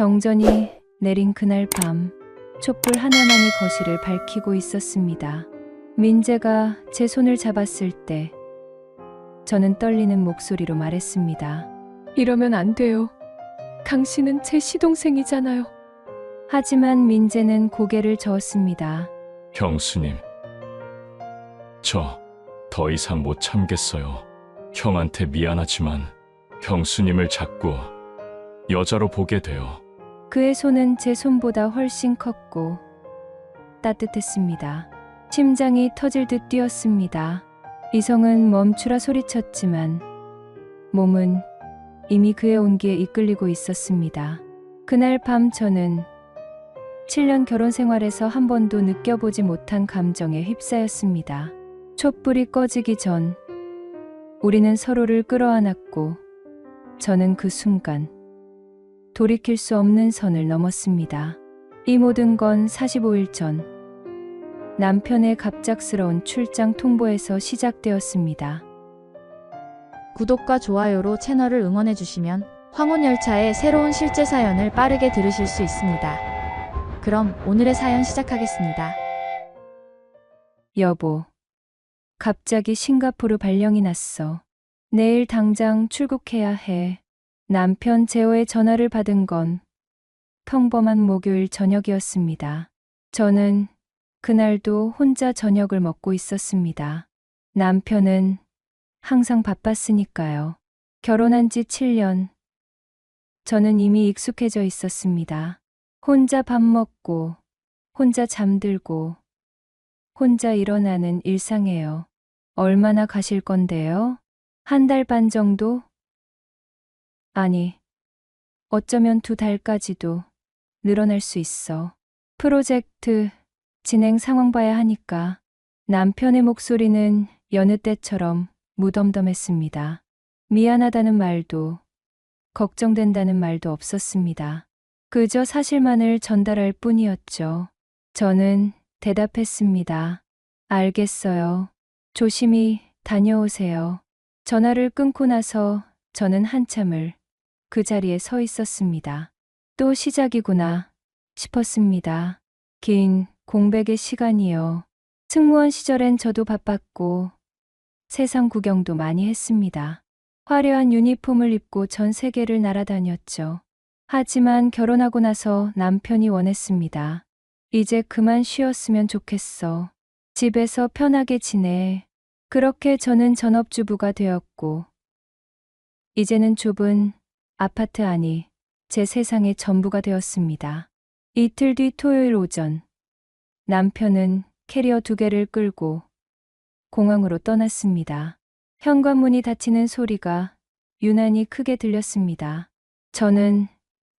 정전이 내린 그날 밤, 촛불 하나만이 거실을 밝히고 있었습니다. 민재가 제 손을 잡았을 때 저는 떨리는 목소리로 말했습니다. 이러면 안 돼요. 당신은 제 시동생이잖아요. 하지만 민재는 고개를 저었습니다. 형수님, 저 더 이상 못 참겠어요. 형한테 미안하지만 형수님을 자꾸 여자로 보게 돼요. 그의 손은 제 손보다 훨씬 컸고 따뜻했습니다. 심장이 터질 듯 뛰었습니다. 이성은 멈추라 소리쳤지만 몸은 이미 그의 온기에 이끌리고 있었습니다. 그날 밤 저는 7년 결혼 생활에서 한 번도 느껴보지 못한 감정에 휩싸였습니다. 촛불이 꺼지기 전 우리는 서로를 끌어안았고 저는 그 순간 돌이킬 수 없는 선을 넘었습니다. 이 모든 건 45일 전 남편의 갑작스러운 출장 통보에서 시작되었습니다. 구독과 좋아요로 채널을 응원해 주시면 황혼열차의 새로운 실제 사연을 빠르게 들으실 수 있습니다. 그럼 오늘의 사연 시작하겠습니다. 여보, 갑자기 싱가포르 발령이 났어. 내일 당장 출국해야 해. 남편 재호의 전화를 받은 건 평범한 목요일 저녁이었습니다. 저는 그날도 혼자 저녁을 먹고 있었습니다. 남편은 항상 바빴으니까요. 결혼한 지 7년. 저는 이미 익숙해져 있었습니다. 혼자 밥 먹고, 혼자 잠들고, 혼자 일어나는 일상이에요. 얼마나 가실 건데요? 한 달 반 정도? 아니, 어쩌면 2달까지도 늘어날 수 있어. 프로젝트 진행 상황 봐야 하니까. 남편의 목소리는 여느 때처럼 무덤덤했습니다. 미안하다는 말도, 걱정된다는 말도 없었습니다. 그저 사실만을 전달할 뿐이었죠. 저는 대답했습니다. 알겠어요. 조심히 다녀오세요. 전화를 끊고 나서 저는 한참을 그 자리에 서 있었습니다. 또 시작이구나 싶었습니다. 긴 공백의 시간이요. 승무원 시절엔 저도 바빴고 세상 구경도 많이 했습니다. 화려한 유니폼을 입고 전 세계를 날아다녔죠. 하지만 결혼하고 나서 남편이 원했습니다. 이제 그만 쉬었으면 좋겠어. 집에서 편하게 지내. 그렇게 저는 전업주부가 되었고 이제는 좁은 아파트 안이 제 세상의 전부가 되었습니다. 이틀 뒤 토요일 오전 남편은 캐리어 2개를 끌고 공항으로 떠났습니다. 현관문이 닫히는 소리가 유난히 크게 들렸습니다. 저는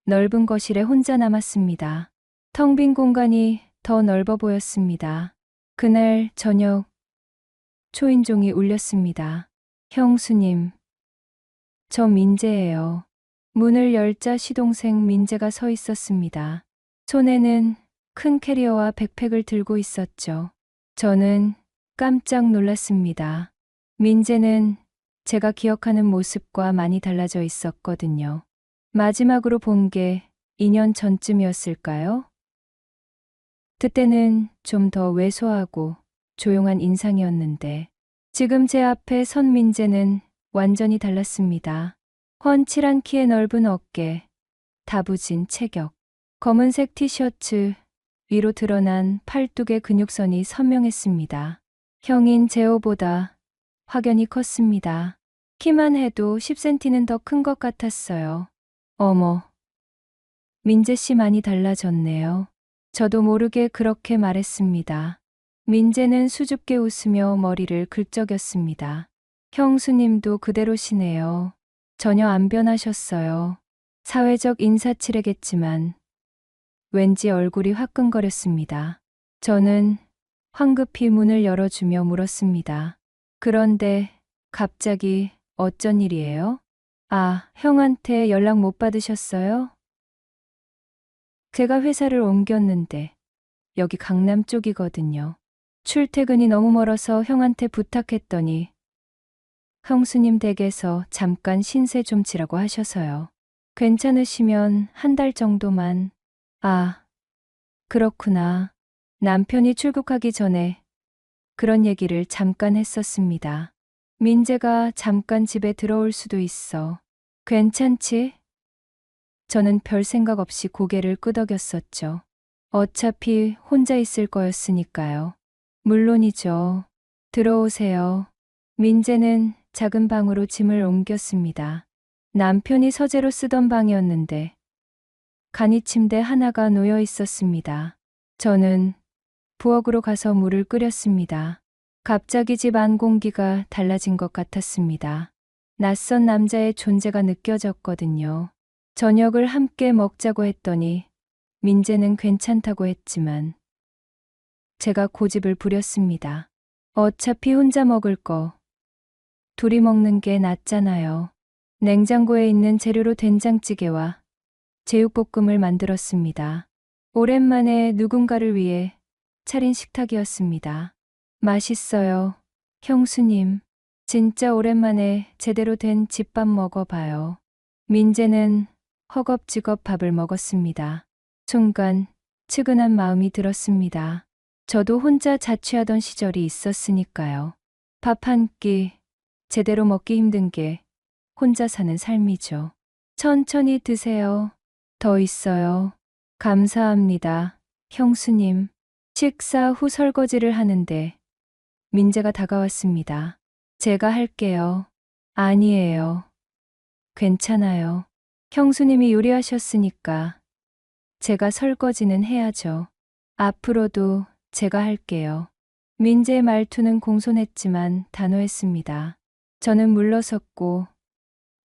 넓은 거실에 혼자 남았습니다. 텅 빈 공간이 더 넓어 보였습니다. 그날 저녁 초인종이 울렸습니다. 형수님, 저 민재예요. 문을 열자 시동생 민재가 서 있었습니다. 손에는 큰 캐리어와 백팩을 들고 있었죠. 저는 깜짝 놀랐습니다. 민재는 제가 기억하는 모습과 많이 달라져 있었거든요. 마지막으로 본 게 2년 전쯤이었을까요? 그때는 좀 더 왜소하고 조용한 인상이었는데 지금 제 앞에 선 민재는 완전히 달랐습니다. 훤칠한 키에 넓은 어깨, 다부진 체격, 검은색 티셔츠, 위로 드러난 팔뚝의 근육선이 선명했습니다. 형인 재호보다 확연히 컸습니다. 키만 해도 10cm는 더 큰 것 같았어요. 어머, 민재 씨 많이 달라졌네요. 저도 모르게 그렇게 말했습니다. 민재는 수줍게 웃으며 머리를 긁적였습니다. 형수님도 그대로시네요. 전혀 안 변하셨어요. 사회적 인사치레겠지만 왠지 얼굴이 화끈거렸습니다. 저는 황급히 문을 열어주며 물었습니다. 그런데 갑자기 어쩐 일이에요? 아, 형한테 연락 못 받으셨어요? 제가 회사를 옮겼는데 여기 강남 쪽이거든요. 출퇴근이 너무 멀어서 형한테 부탁했더니 형수님 댁에서 잠깐 신세 좀 지라고 하셔서요. 괜찮으시면 한 달 정도만. 아, 그렇구나. 남편이 출국하기 전에 그런 얘기를 잠깐 했었습니다. 민재가 잠깐 집에 들어올 수도 있어. 괜찮지? 저는 별 생각 없이 고개를 끄덕였었죠. 어차피 혼자 있을 거였으니까요. 물론이죠. 들어오세요. 민재는 작은 방으로 짐을 옮겼습니다. 남편이 서재로 쓰던 방이었는데 간이 침대 하나가 놓여 있었습니다. 저는 부엌으로 가서 물을 끓였습니다. 갑자기 집 안 공기가 달라진 것 같았습니다. 낯선 남자의 존재가 느껴졌거든요. 저녁을 함께 먹자고 했더니 민재는 괜찮다고 했지만 제가 고집을 부렸습니다. 어차피 혼자 먹을 거 둘이 먹는 게 낫잖아요. 냉장고에 있는 재료로 된장찌개와 제육볶음을 만들었습니다. 오랜만에 누군가를 위해 차린 식탁이었습니다. 맛있어요. 형수님, 진짜 오랜만에 제대로 된 집밥 먹어봐요. 민재는 허겁지겁 밥을 먹었습니다. 순간 측은한 마음이 들었습니다. 저도 혼자 자취하던 시절이 있었으니까요. 밥 한 끼 제대로 먹기 힘든 게 혼자 사는 삶이죠. 천천히 드세요. 더 있어요. 감사합니다. 형수님. 식사 후 설거지를 하는데 민재가 다가왔습니다. 제가 할게요. 아니에요. 괜찮아요. 형수님이 요리하셨으니까 제가 설거지는 해야죠. 앞으로도 제가 할게요. 민재의 말투는 공손했지만 단호했습니다. 저는 물러섰고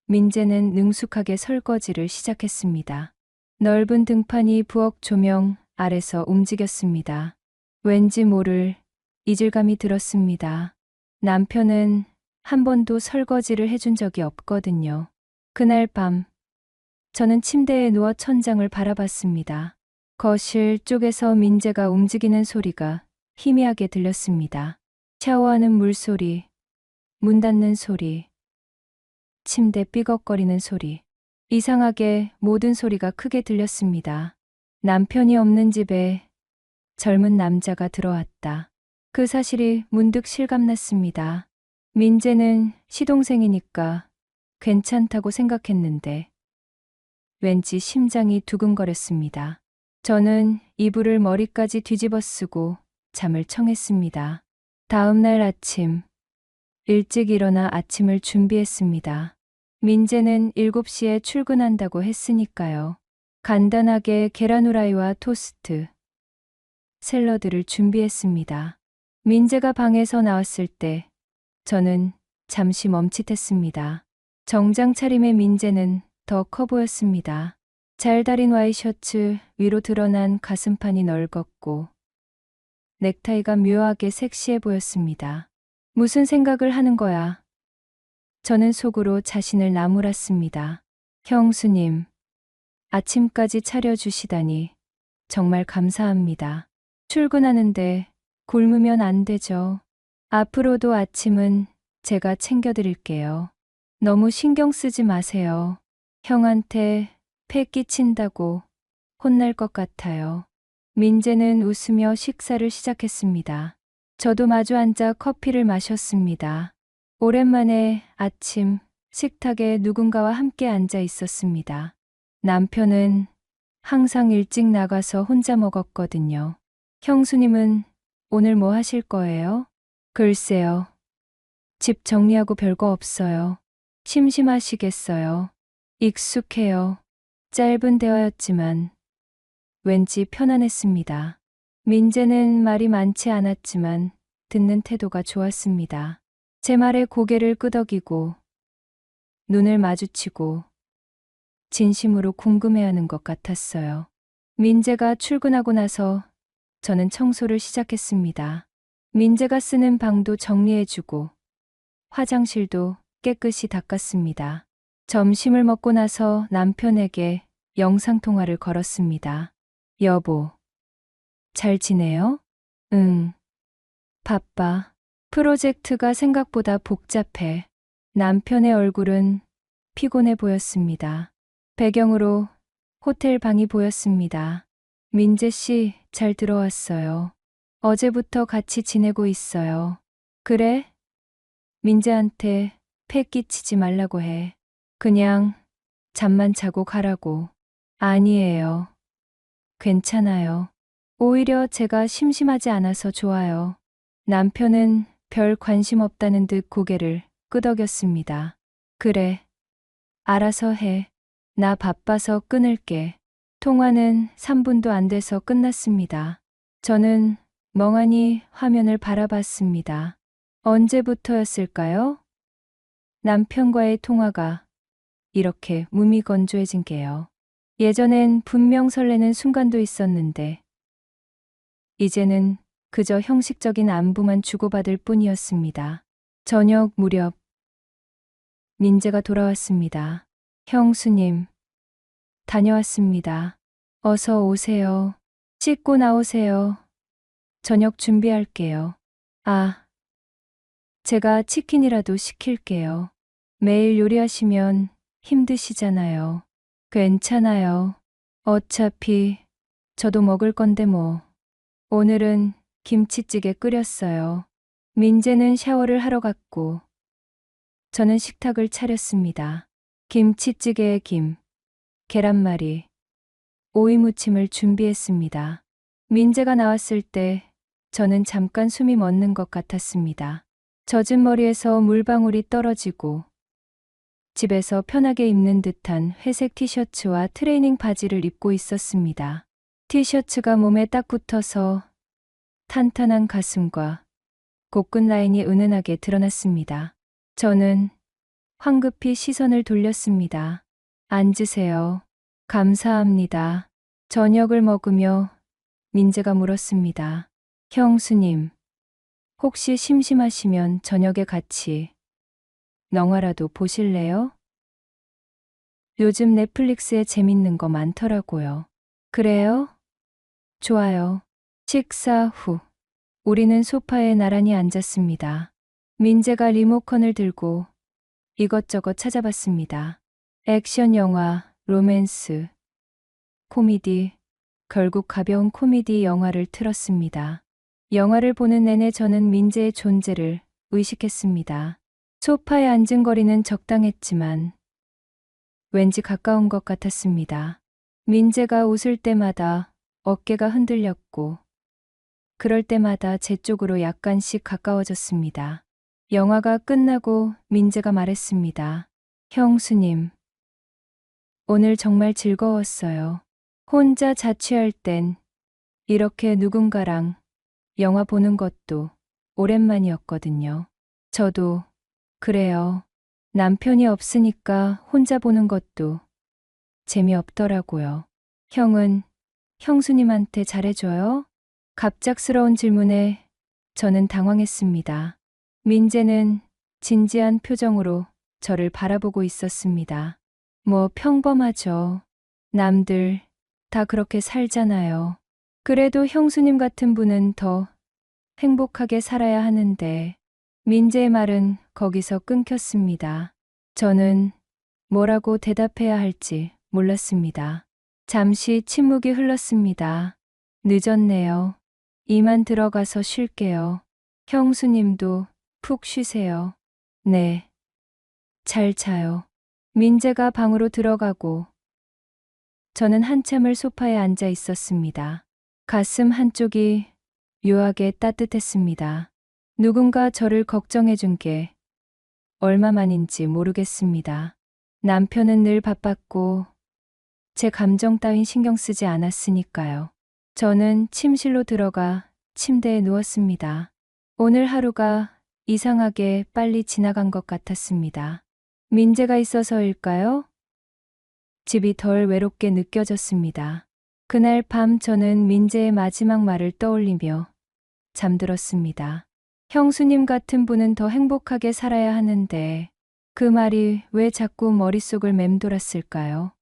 민재는 능숙하게 설거지를 시작했습니다. 넓은 등판이 부엌 조명 아래서 움직였습니다. 왠지 모를 이질감이 들었습니다. 남편은 한 번도 설거지를 해준 적이 없거든요. 그날 밤 저는 침대에 누워 천장을 바라봤습니다. 거실 쪽에서 민재가 움직이는 소리가 희미하게 들렸습니다. 샤워하는 물소리, 문 닫는 소리, 침대 삐걱거리는 소리. 이상하게 모든 소리가 크게 들렸습니다. 남편이 없는 집에 젊은 남자가 들어왔다. 그 사실이 문득 실감났습니다. 민재는 시동생이니까 괜찮다고 생각했는데 왠지 심장이 두근거렸습니다. 저는 이불을 머리까지 뒤집어 쓰고 잠을 청했습니다. 다음 날 아침, 일찍 일어나 아침을 준비했습니다. 민재는 7시에 출근한다고 했으니까요. 간단하게 계란 후라이와 토스트, 샐러드를 준비했습니다. 민재가 방에서 나왔을 때 저는 잠시 멈칫했습니다. 정장 차림의 민재는 더 커 보였습니다. 잘 다린 와이셔츠 위로 드러난 가슴판이 넓었고 넥타이가 묘하게 섹시해 보였습니다. 무슨 생각을 하는 거야? 저는 속으로 자신을 나무랐습니다. 형수님, 아침까지 차려주시다니 정말 감사합니다. 출근하는데 굶으면 안 되죠. 앞으로도 아침은 제가 챙겨드릴게요. 너무 신경 쓰지 마세요. 형한테 폐 끼친다고 혼날 것 같아요. 민재는 웃으며 식사를 시작했습니다. 저도 마주 앉아 커피를 마셨습니다. 오랜만에 아침 식탁에 누군가와 함께 앉아 있었습니다. 남편은 항상 일찍 나가서 혼자 먹었거든요. 형수님은 오늘 뭐 하실 거예요? 글쎄요. 집 정리하고 별거 없어요. 심심하시겠어요. 익숙해요. 짧은 대화였지만 왠지 편안했습니다. 민재는 말이 많지 않았지만 듣는 태도가 좋았습니다. 제 말에 고개를 끄덕이고 눈을 마주치고 진심으로 궁금해하는 것 같았어요. 민재가 출근하고 나서 저는 청소를 시작했습니다. 민재가 쓰는 방도 정리해주고 화장실도 깨끗이 닦았습니다. 점심을 먹고 나서 남편에게 영상통화를 걸었습니다. 여보, 잘 지내요? 응. 바빠. 프로젝트가 생각보다 복잡해. 남편의 얼굴은 피곤해 보였습니다. 배경으로 호텔 방이 보였습니다. 민재 씨, 잘 들어왔어요. 어제부터 같이 지내고 있어요. 그래? 민재한테 패 끼치지 말라고 해. 그냥 잠만 자고 가라고. 아니에요. 괜찮아요. 오히려 제가 심심하지 않아서 좋아요. 남편은 별 관심 없다는 듯 고개를 끄덕였습니다. 그래. 알아서 해. 나 바빠서 끊을게. 통화는 3분도 안 돼서 끝났습니다. 저는 멍하니 화면을 바라봤습니다. 언제부터였을까요? 남편과의 통화가 이렇게 무미건조해진 게요. 예전엔 분명 설레는 순간도 있었는데, 이제는 그저 형식적인 안부만 주고받을 뿐이었습니다. 저녁 무렵, 민재가 돌아왔습니다. 형수님, 다녀왔습니다. 어서 오세요. 씻고 나오세요. 저녁 준비할게요. 아, 제가 치킨이라도 시킬게요. 매일 요리하시면 힘드시잖아요. 괜찮아요. 어차피 저도 먹을 건데 뭐. 오늘은 김치찌개 끓였어요. 민재는 샤워를 하러 갔고, 저는 식탁을 차렸습니다. 김치찌개에 김, 계란말이, 오이 무침을 준비했습니다. 민재가 나왔을 때 저는 잠깐 숨이 멎는 것 같았습니다. 젖은 머리에서 물방울이 떨어지고 집에서 편하게 입는 듯한 회색 티셔츠와 트레이닝 바지를 입고 있었습니다. 티셔츠가 몸에 딱 붙어서 탄탄한 가슴과 복근 라인이 은은하게 드러났습니다. 저는 황급히 시선을 돌렸습니다. 앉으세요. 감사합니다. 저녁을 먹으며 민재가 물었습니다. 형수님, 혹시 심심하시면 저녁에 같이 영화라도 보실래요? 요즘 넷플릭스에 재밌는 거 많더라고요. 그래요? 좋아요. 식사 후, 우리는 소파에 나란히 앉았습니다. 민재가 리모컨을 들고 이것저것 찾아봤습니다. 액션 영화, 로맨스, 코미디, 결국 가벼운 코미디 영화를 틀었습니다. 영화를 보는 내내 저는 민재의 존재를 의식했습니다. 소파에 앉은 거리는 적당했지만 왠지 가까운 것 같았습니다. 민재가 웃을 때마다 어깨가 흔들렸고 그럴 때마다 제 쪽으로 약간씩 가까워졌습니다. 영화가 끝나고 민재가 말했습니다. 형수님, 오늘 정말 즐거웠어요. 혼자 자취할 땐 이렇게 누군가랑 영화 보는 것도 오랜만이었거든요. 저도 그래요. 남편이 없으니까 혼자 보는 것도 재미없더라고요. 형은 형수님한테 잘해줘요? 갑작스러운 질문에 저는 당황했습니다. 민재는 진지한 표정으로 저를 바라보고 있었습니다. 뭐 평범하죠. 남들 다 그렇게 살잖아요. 그래도 형수님 같은 분은 더 행복하게 살아야 하는데, 민재의 말은 거기서 끊겼습니다. 저는 뭐라고 대답해야 할지 몰랐습니다. 잠시 침묵이 흘렀습니다. 늦었네요. 이만 들어가서 쉴게요. 형수님도 푹 쉬세요. 네. 잘 자요. 민재가 방으로 들어가고 저는 한참을 소파에 앉아 있었습니다. 가슴 한쪽이 묘하게 따뜻했습니다. 누군가 저를 걱정해 준 게 얼마만인지 모르겠습니다. 남편은 늘 바빴고 제 감정 따윈 신경 쓰지 않았으니까요. 저는 침실로 들어가 침대에 누웠습니다. 오늘 하루가 이상하게 빨리 지나간 것 같았습니다. 민재가 있어서일까요? 집이 덜 외롭게 느껴졌습니다. 그날 밤 저는 민재의 마지막 말을 떠올리며 잠들었습니다. 형수님 같은 분은 더 행복하게 살아야 하는데 그 말이 왜 자꾸 머릿속을 맴돌았을까요?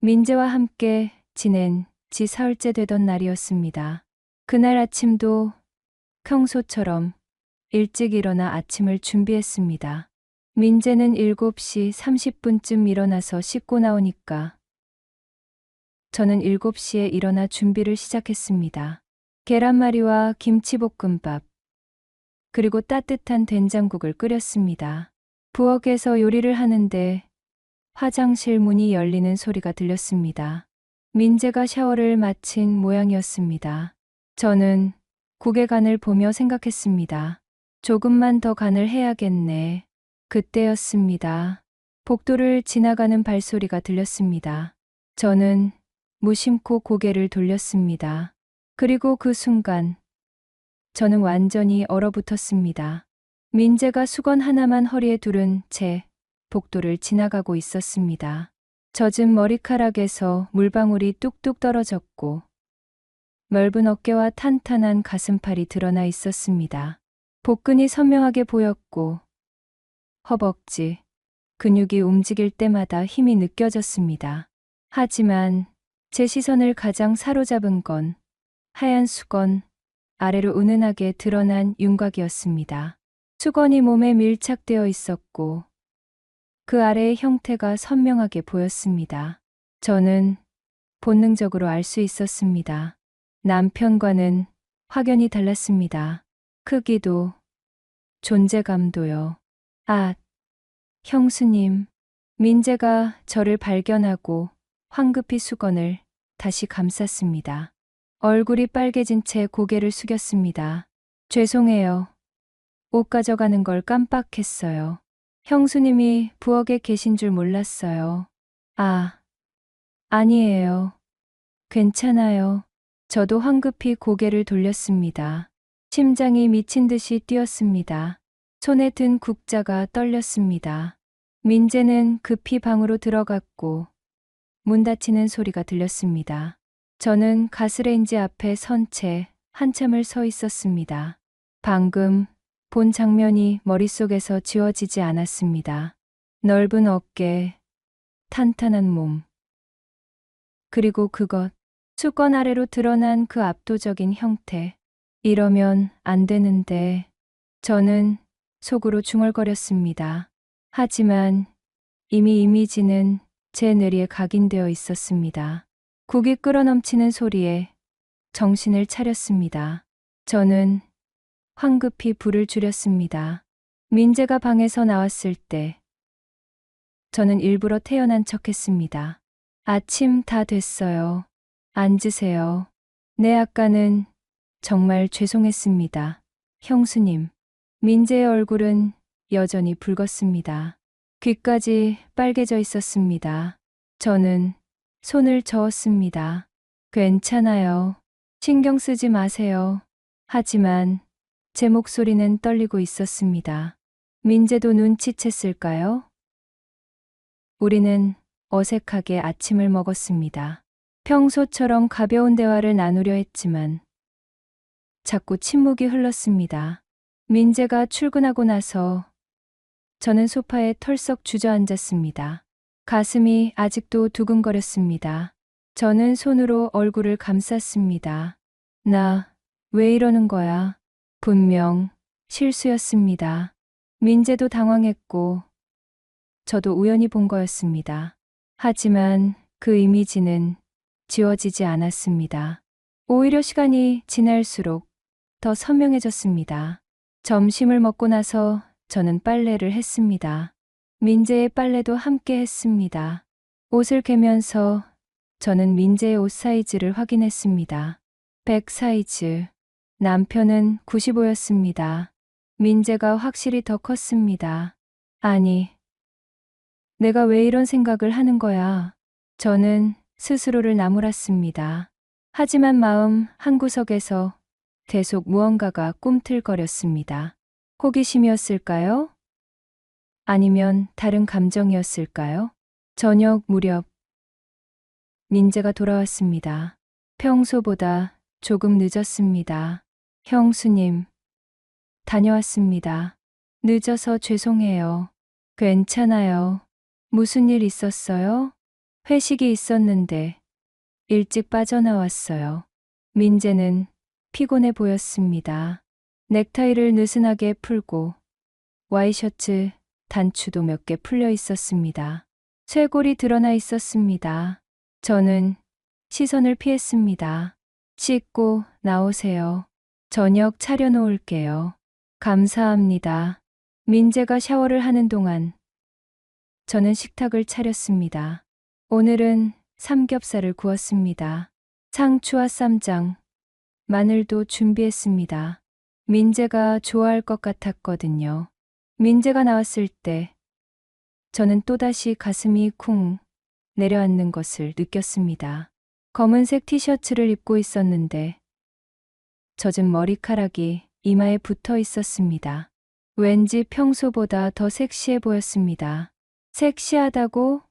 민재와 함께 지낸 지 사흘째 되던 날이었습니다. 그날 아침도 평소처럼 일찍 일어나 아침을 준비했습니다. 민재는 7시 30분쯤 일어나서 씻고 나오니까 저는 7시에 일어나 준비를 시작했습니다. 계란말이와 김치볶음밥, 그리고 따뜻한 된장국을 끓였습니다. 부엌에서 요리를 하는데 화장실 문이 열리는 소리가 들렸습니다. 민재가 샤워를 마친 모양이었습니다. 저는 국의 간을 보며 생각했습니다. 조금만 더 간을 해야겠네. 그때였습니다. 복도를 지나가는 발소리가 들렸습니다. 저는 무심코 고개를 돌렸습니다. 그리고 그 순간 저는 완전히 얼어붙었습니다. 민재가 수건 하나만 허리에 두른 채 복도를 지나가고 있었습니다. 젖은 머리카락에서 물방울이 뚝뚝 떨어졌고 넓은 어깨와 탄탄한 가슴팔이 드러나 있었습니다. 복근이 선명하게 보였고 허벅지, 근육이 움직일 때마다 힘이 느껴졌습니다. 하지만 제 시선을 가장 사로잡은 건 하얀 수건 아래로 은은하게 드러난 윤곽이었습니다. 수건이 몸에 밀착되어 있었고 그 아래의 형태가 선명하게 보였습니다. 저는 본능적으로 알 수 있었습니다. 남편과는 확연히 달랐습니다. 크기도 존재감도요. 아, 형수님. 민재가 저를 발견하고 황급히 수건을 다시 감쌌습니다. 얼굴이 빨개진 채 고개를 숙였습니다. 죄송해요. 옷 가져가는 걸 깜빡했어요. 형수님이 부엌에 계신 줄 몰랐어요. 아, 아니에요. 괜찮아요. 저도 황급히 고개를 돌렸습니다. 심장이 미친 듯이 뛰었습니다. 손에 든 국자가 떨렸습니다. 민재는 급히 방으로 들어갔고 문 닫히는 소리가 들렸습니다. 저는 가스레인지 앞에 선 채 한참을 서 있었습니다. 방금 본 장면이 머릿속에서 지워지지 않았습니다. 넓은 어깨, 탄탄한 몸, 그리고 그것, 수건 아래로 드러난 그 압도적인 형태. 이러면 안 되는데 저는 속으로 중얼거렸습니다. 하지만 이미 이미지는 제 뇌리에 각인되어 있었습니다. 국이 끓어넘치는 소리에 정신을 차렸습니다. 저는 황급히 불을 줄였습니다. 민재가 방에서 나왔을 때 저는 일부러 태연한 척했습니다. 아침 다 됐어요. 앉으세요. 네, 아까는 정말 죄송했습니다. 형수님. 민재의 얼굴은 여전히 붉었습니다. 귀까지 빨개져 있었습니다. 저는 손을 저었습니다. 괜찮아요. 신경 쓰지 마세요. 하지만 제 목소리는 떨리고 있었습니다. 민재도 눈치챘을까요? 우리는 어색하게 아침을 먹었습니다. 평소처럼 가벼운 대화를 나누려 했지만 자꾸 침묵이 흘렀습니다. 민재가 출근하고 나서 저는 소파에 털썩 주저앉았습니다. 가슴이 아직도 두근거렸습니다. 저는 손으로 얼굴을 감쌌습니다. 나 왜 이러는 거야? 분명 실수였습니다. 민재도 당황했고 저도 우연히 본 거였습니다. 하지만 그 이미지는 지워지지 않았습니다. 오히려 시간이 지날수록 더 선명해졌습니다. 점심을 먹고 나서 저는 빨래를 했습니다. 민재의 빨래도 함께 했습니다. 옷을 개면서 저는 민재의 옷 사이즈를 확인했습니다. 100 사이즈. 남편은 95였습니다. 민재가 확실히 더 컸습니다. 아니, 내가 왜 이런 생각을 하는 거야? 저는 스스로를 나무랐습니다. 하지만 마음 한구석에서 계속 무언가가 꿈틀거렸습니다. 호기심이었을까요? 아니면 다른 감정이었을까요? 저녁 무렵 민재가 돌아왔습니다. 평소보다 조금 늦었습니다. 형수님, 다녀왔습니다. 늦어서 죄송해요. 괜찮아요. 무슨 일 있었어요? 회식이 있었는데 일찍 빠져나왔어요. 민재는 피곤해 보였습니다. 넥타이를 느슨하게 풀고 와이셔츠 단추도 몇 개 풀려 있었습니다. 쇄골이 드러나 있었습니다. 저는 시선을 피했습니다. 씻고 나오세요. 저녁 차려놓을게요. 감사합니다. 민재가 샤워를 하는 동안 저는 식탁을 차렸습니다. 오늘은 삼겹살을 구웠습니다. 상추와 쌈장, 마늘도 준비했습니다. 민재가 좋아할 것 같았거든요. 민재가 나왔을 때 저는 또다시 가슴이 쿵 내려앉는 것을 느꼈습니다. 검은색 티셔츠를 입고 있었는데 젖은 머리카락이 이마에 붙어 있었습니다. 왠지 평소보다 더 섹시해 보였습니다. 섹시하다고?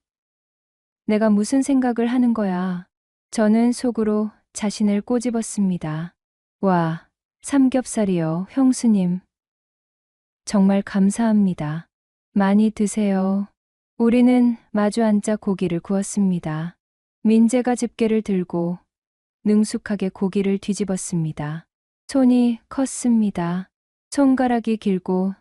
내가 무슨 생각을 하는 거야? 저는 속으로 자신을 꼬집었습니다. 와, 삼겹살이요, 형수님. 정말 감사합니다. 많이 드세요. 우리는 마주 앉아 고기를 구웠습니다. 민재가 집게를 들고 능숙하게 고기를 뒤집었습니다. 손이 컸습니다. 손가락이 길고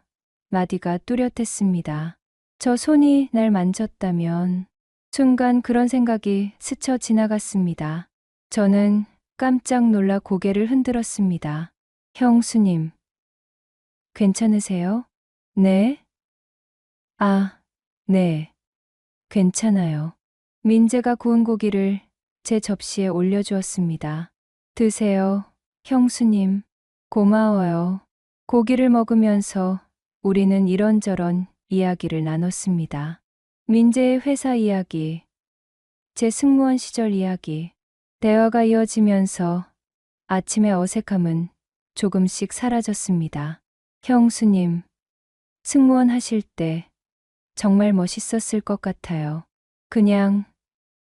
마디가 뚜렷했습니다. 저 손이 날 만졌다면 순간 그런 생각이 스쳐 지나갔습니다. 저는 깜짝 놀라 고개를 흔들었습니다. 형수님, 괜찮으세요? 네? 아, 네. 괜찮아요. 민재가 구운 고기를 제 접시에 올려주었습니다. 드세요, 형수님. 고마워요. 고기를 먹으면서 우리는 이런저런 이야기를 나눴습니다. 민재의 회사 이야기, 제 승무원 시절 이야기. 대화가 이어지면서 아침의 어색함은 조금씩 사라졌습니다. 형수님, 승무원 하실 때 정말 멋있었을 것 같아요. 그냥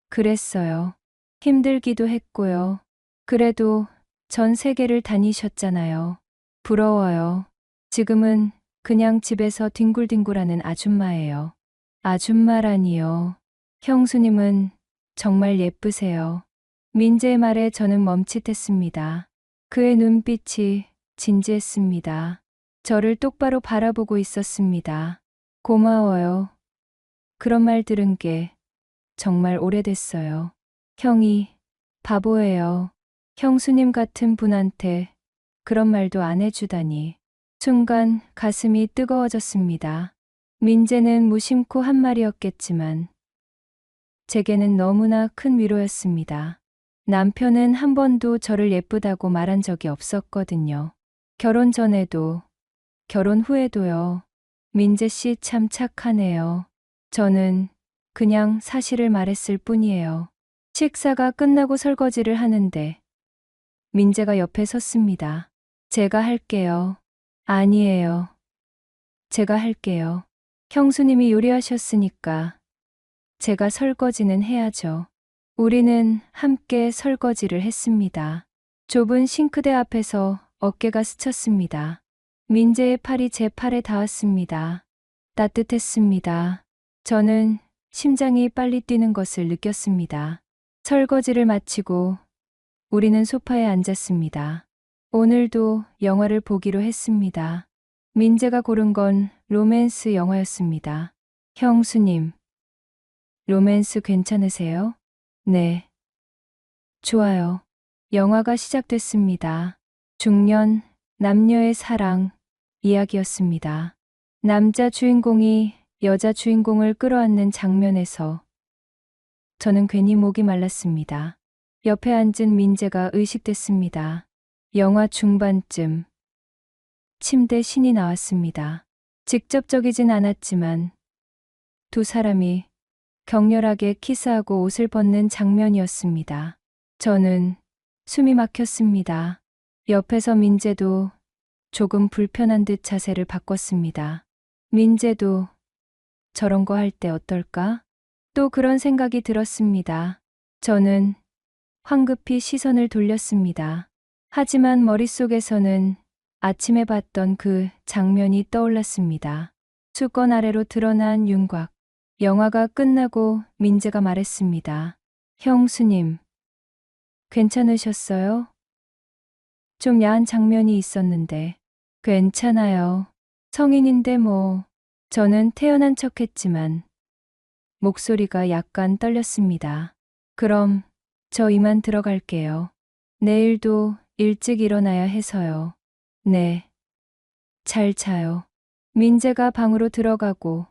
그랬어요. 힘들기도 했고요. 그래도 전 세계를 다니셨잖아요. 부러워요. 지금은 그냥 집에서 뒹굴뒹굴하는 아줌마예요. 아줌마라니요. 형수님은 정말 예쁘세요. 민재의 말에 저는 멈칫했습니다. 그의 눈빛이 진지했습니다. 저를 똑바로 바라보고 있었습니다. 고마워요. 그런 말 들은 게 정말 오래됐어요. 형이 바보예요. 형수님 같은 분한테 그런 말도 안 해주다니. 순간 가슴이 뜨거워졌습니다. 민재는 무심코 한 말이었겠지만 제게는 너무나 큰 위로였습니다. 남편은 한 번도 저를 예쁘다고 말한 적이 없었거든요. 결혼 전에도, 결혼 후에도요. 민재 씨 참 착하네요. 저는 그냥 사실을 말했을 뿐이에요. 식사가 끝나고 설거지를 하는데 민재가 옆에 섰습니다. 제가 할게요. 아니에요. 제가 할게요. 형수님이 요리하셨으니까 제가 설거지는 해야죠. 우리는 함께 설거지를 했습니다. 좁은 싱크대 앞에서 어깨가 스쳤습니다. 민재의 팔이 제 팔에 닿았습니다. 따뜻했습니다. 저는 심장이 빨리 뛰는 것을 느꼈습니다. 설거지를 마치고 우리는 소파에 앉았습니다. 오늘도 영화를 보기로 했습니다. 민재가 고른 건 로맨스 영화였습니다. 형수님, 로맨스 괜찮으세요? 네. 좋아요. 영화가 시작됐습니다. 중년, 남녀의 사랑 이야기였습니다. 남자 주인공이 여자 주인공을 끌어안는 장면에서 저는 괜히 목이 말랐습니다. 옆에 앉은 민재가 의식됐습니다. 영화 중반쯤 침대 신이 나왔습니다. 직접적이진 않았지만 두 사람이 격렬하게 키스하고 옷을 벗는 장면이었습니다. 저는 숨이 막혔습니다. 옆에서 민재도 조금 불편한 듯 자세를 바꿨습니다. 민재도 저런 거 할 때 어떨까? 또 그런 생각이 들었습니다. 저는 황급히 시선을 돌렸습니다. 하지만 머릿속에서는 아침에 봤던 그 장면이 떠올랐습니다. 수건 아래로 드러난 윤곽. 영화가 끝나고 민재가 말했습니다. 형수님, 괜찮으셨어요? 좀 야한 장면이 있었는데. 괜찮아요. 성인인데 뭐. 저는 태연한 척했지만 목소리가 약간 떨렸습니다. 그럼 저 이만 들어갈게요. 내일도 일찍 일어나야 해서요. 네. 잘 자요. 민재가 방으로 들어가고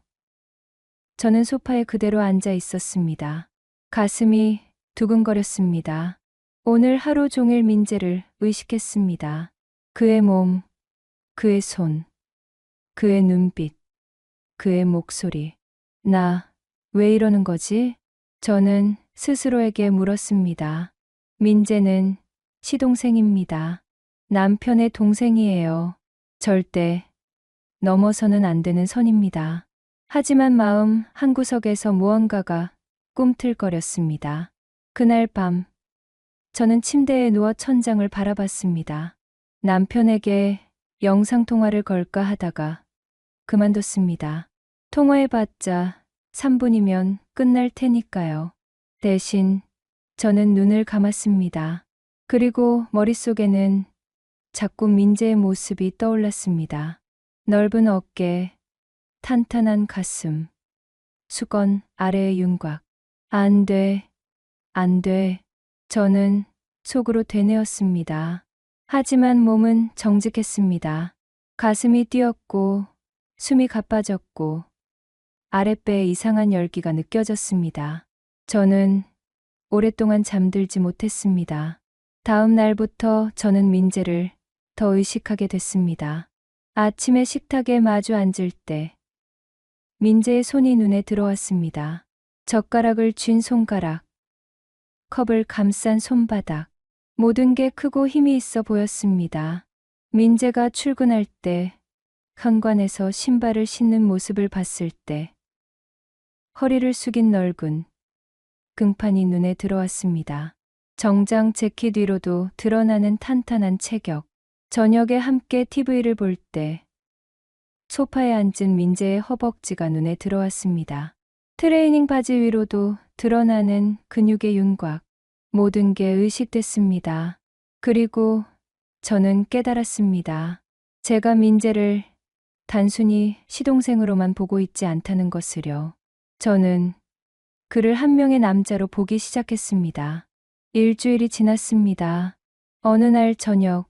저는 소파에 그대로 앉아 있었습니다. 가슴이 두근거렸습니다. 오늘 하루 종일 민재를 의식했습니다. 그의 몸, 그의 손, 그의 눈빛, 그의 목소리. 나, 왜 이러는 거지? 저는 스스로에게 물었습니다. 민재는 시동생입니다. 남편의 동생이에요. 절대 넘어서는 안 되는 선입니다. 하지만 마음 한구석에서 무언가가 꿈틀거렸습니다. 그날 밤, 저는 침대에 누워 천장을 바라봤습니다. 남편에게 영상통화를 걸까 하다가 그만뒀습니다. 통화해봤자 3분이면 끝날 테니까요. 대신 저는 눈을 감았습니다. 그리고 머릿속에는 자꾸 민재의 모습이 떠올랐습니다. 넓은 어깨, 탄탄한 가슴, 수건 아래의 윤곽. 안 돼, 안 돼. 저는 속으로 되뇌었습니다. 하지만 몸은 정직했습니다. 가슴이 뛰었고, 숨이 가빠졌고, 아랫배에 이상한 열기가 느껴졌습니다. 저는 오랫동안 잠들지 못했습니다. 다음 날부터 저는 민재를 더 의식하게 됐습니다. 아침에 식탁에 마주 앉을 때 민재의 손이 눈에 들어왔습니다. 젓가락을 쥔 손가락, 컵을 감싼 손바닥, 모든 게 크고 힘이 있어 보였습니다. 민재가 출근할 때, 현관에서 신발을 신는 모습을 봤을 때, 허리를 숙인 넓은 등판이 눈에 들어왔습니다. 정장 재킷 위로도 드러나는 탄탄한 체격. 저녁에 함께 TV를 볼 때 소파에 앉은 민재의 허벅지가 눈에 들어왔습니다. 트레이닝 바지 위로도 드러나는 근육의 윤곽. 모든 게 의식됐습니다. 그리고 저는 깨달았습니다. 제가 민재를 단순히 시동생으로만 보고 있지 않다는 것을요. 저는 그를 한 명의 남자로 보기 시작했습니다. 일주일이 지났습니다. 어느 날 저녁,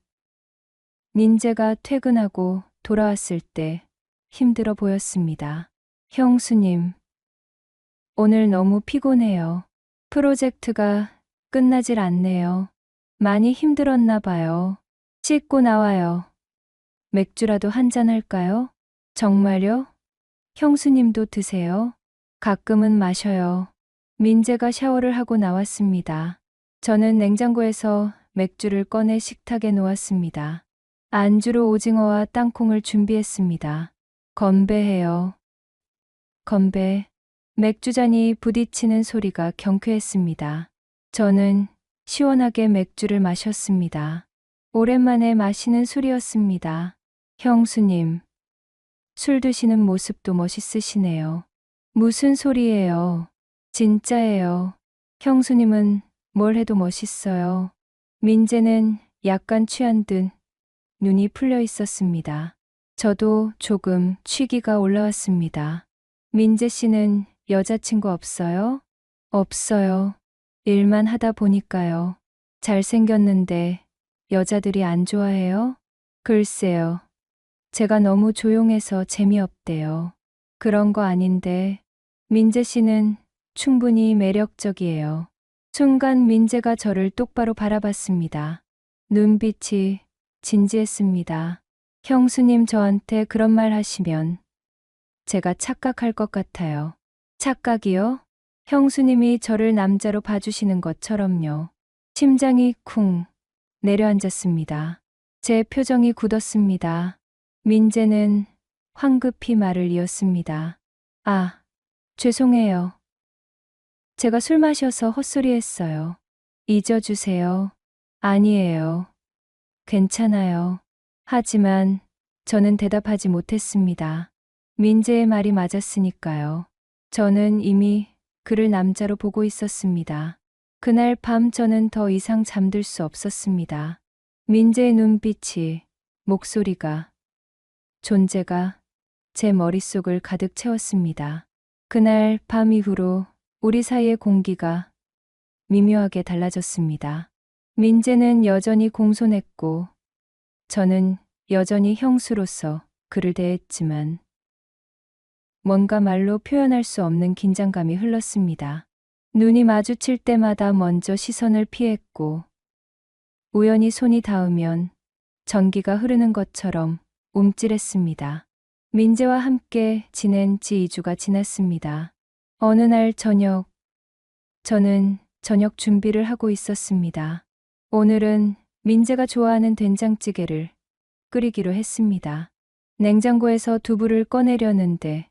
민재가 퇴근하고 돌아왔을 때 힘들어 보였습니다. 형수님, 오늘 너무 피곤해요. 프로젝트가 끝나질 않네요. 많이 힘들었나 봐요. 씻고 나와요. 맥주라도 한잔 할까요? 정말요? 형수님도 드세요? 가끔은 마셔요. 민재가 샤워를 하고 나왔습니다. 저는 냉장고에서 맥주를 꺼내 식탁에 놓았습니다. 안주로 오징어와 땅콩을 준비했습니다. 건배해요. 건배. 맥주잔이 부딪히는 소리가 경쾌했습니다. 저는 시원하게 맥주를 마셨습니다. 오랜만에 마시는 술이었습니다. 형수님, 술 드시는 모습도 멋있으시네요. 무슨 소리예요? 진짜예요. 형수님은 뭘 해도 멋있어요. 민재는 약간 취한 듯 눈이 풀려 있었습니다. 저도 조금 취기가 올라왔습니다. 민재 씨는 여자친구 없어요? 없어요. 일만 하다 보니까요. 잘생겼는데 여자들이 안 좋아해요? 글쎄요. 제가 너무 조용해서 재미없대요. 그런 거 아닌데 민재 씨는 충분히 매력적이에요. 순간 민재가 저를 똑바로 바라봤습니다. 눈빛이 진지했습니다. 형수님 저한테 그런 말 하시면 제가 착각할 것 같아요. 착각이요? 형수님이 저를 남자로 봐주시는 것처럼요. 심장이 쿵 내려앉았습니다. 제 표정이 굳었습니다. 민재는 황급히 말을 이었습니다. 아, 죄송해요. 제가 술 마셔서 헛소리했어요. 잊어주세요. 아니에요. 괜찮아요. 하지만 저는 대답하지 못했습니다. 민재의 말이 맞았으니까요. 저는 이미 그를 남자로 보고 있었습니다. 그날 밤 저는 더 이상 잠들 수 없었습니다. 민재의 눈빛이, 목소리가, 존재가 제 머릿속을 가득 채웠습니다. 그날 밤 이후로 우리 사이의 공기가 미묘하게 달라졌습니다. 민재는 여전히 공손했고 저는 여전히 형수로서 그를 대했지만 뭔가 말로 표현할 수 없는 긴장감이 흘렀습니다. 눈이 마주칠 때마다 먼저 시선을 피했고 우연히 손이 닿으면 전기가 흐르는 것처럼 움찔했습니다. 민재와 함께 지낸 지 2주가 지났습니다. 어느 날 저녁, 저는 저녁 준비를 하고 있었습니다. 오늘은 민재가 좋아하는 된장찌개를 끓이기로 했습니다. 냉장고에서 두부를 꺼내려는데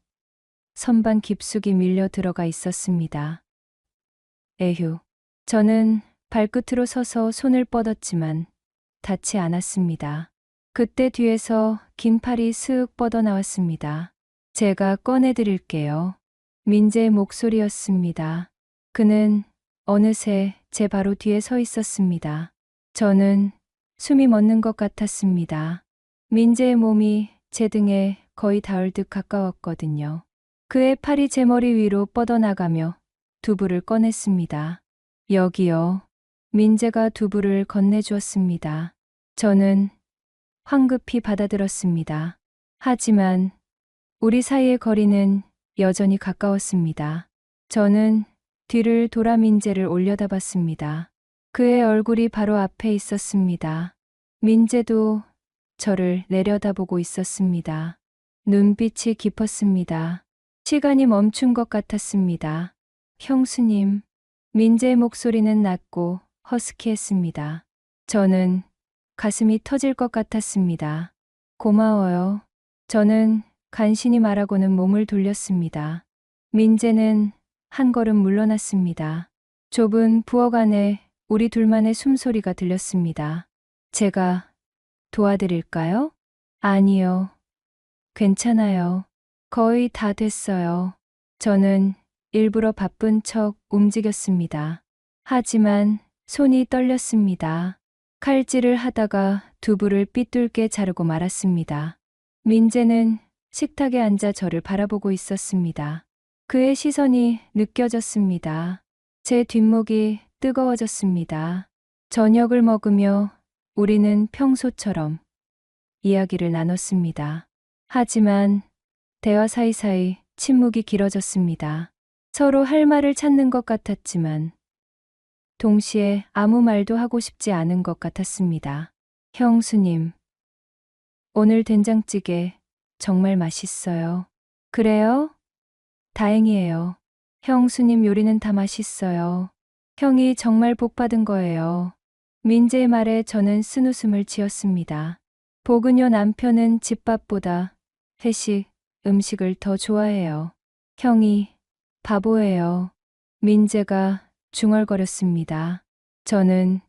선반 깊숙이 밀려 들어가 있었습니다. 에휴, 저는 발끝으로 서서 손을 뻗었지만 닿지 않았습니다. 그때 뒤에서 긴 팔이 슥 뻗어나왔습니다. 제가 꺼내드릴게요. 민재의 목소리였습니다. 그는 어느새 제 바로 뒤에 서 있었습니다. 저는 숨이 멎는 것 같았습니다. 민재의 몸이 제 등에 거의 닿을 듯 가까웠거든요. 그의 팔이 제 머리 위로 뻗어나가며 두부를 꺼냈습니다. 여기요. 민재가 두부를 건네주었습니다. 저는 황급히 받아들었습니다. 하지만 우리 사이의 거리는 여전히 가까웠습니다. 저는 뒤를 돌아 민재를 올려다봤습니다. 그의 얼굴이 바로 앞에 있었습니다. 민재도 저를 내려다보고 있었습니다. 눈빛이 깊었습니다. 시간이 멈춘 것 같았습니다. 형수님, 민재의 목소리는 낮고 허스키했습니다. 저는 가슴이 터질 것 같았습니다. 고마워요. 저는 간신히 말하고는 몸을 돌렸습니다. 민재는 한 걸음 물러났습니다. 좁은 부엌 안에 우리 둘만의 숨소리가 들렸습니다. 제가 도와드릴까요? 아니요. 괜찮아요. 거의 다 됐어요. 저는 일부러 바쁜 척 움직였습니다. 하지만 손이 떨렸습니다. 칼질을 하다가 두부를 삐뚤게 자르고 말았습니다. 민재는 식탁에 앉아 저를 바라보고 있었습니다. 그의 시선이 느껴졌습니다. 제 뒷목이 뜨거워졌습니다. 저녁을 먹으며 우리는 평소처럼 이야기를 나눴습니다. 하지만 대화 사이사이 침묵이 길어졌습니다. 서로 할 말을 찾는 것 같았지만 동시에 아무 말도 하고 싶지 않은 것 같았습니다. 형수님, 오늘 된장찌개 정말 맛있어요. 그래요? 다행이에요. 형수님 요리는 다 맛있어요. 형이 정말 복 받은 거예요. 민재의 말에 저는 쓴웃음을 지었습니다. 복은요, 남편은 집밥보다 회식, 음식을 더 좋아해요. 형이 바보예요. 민재가 중얼거렸습니다. 저는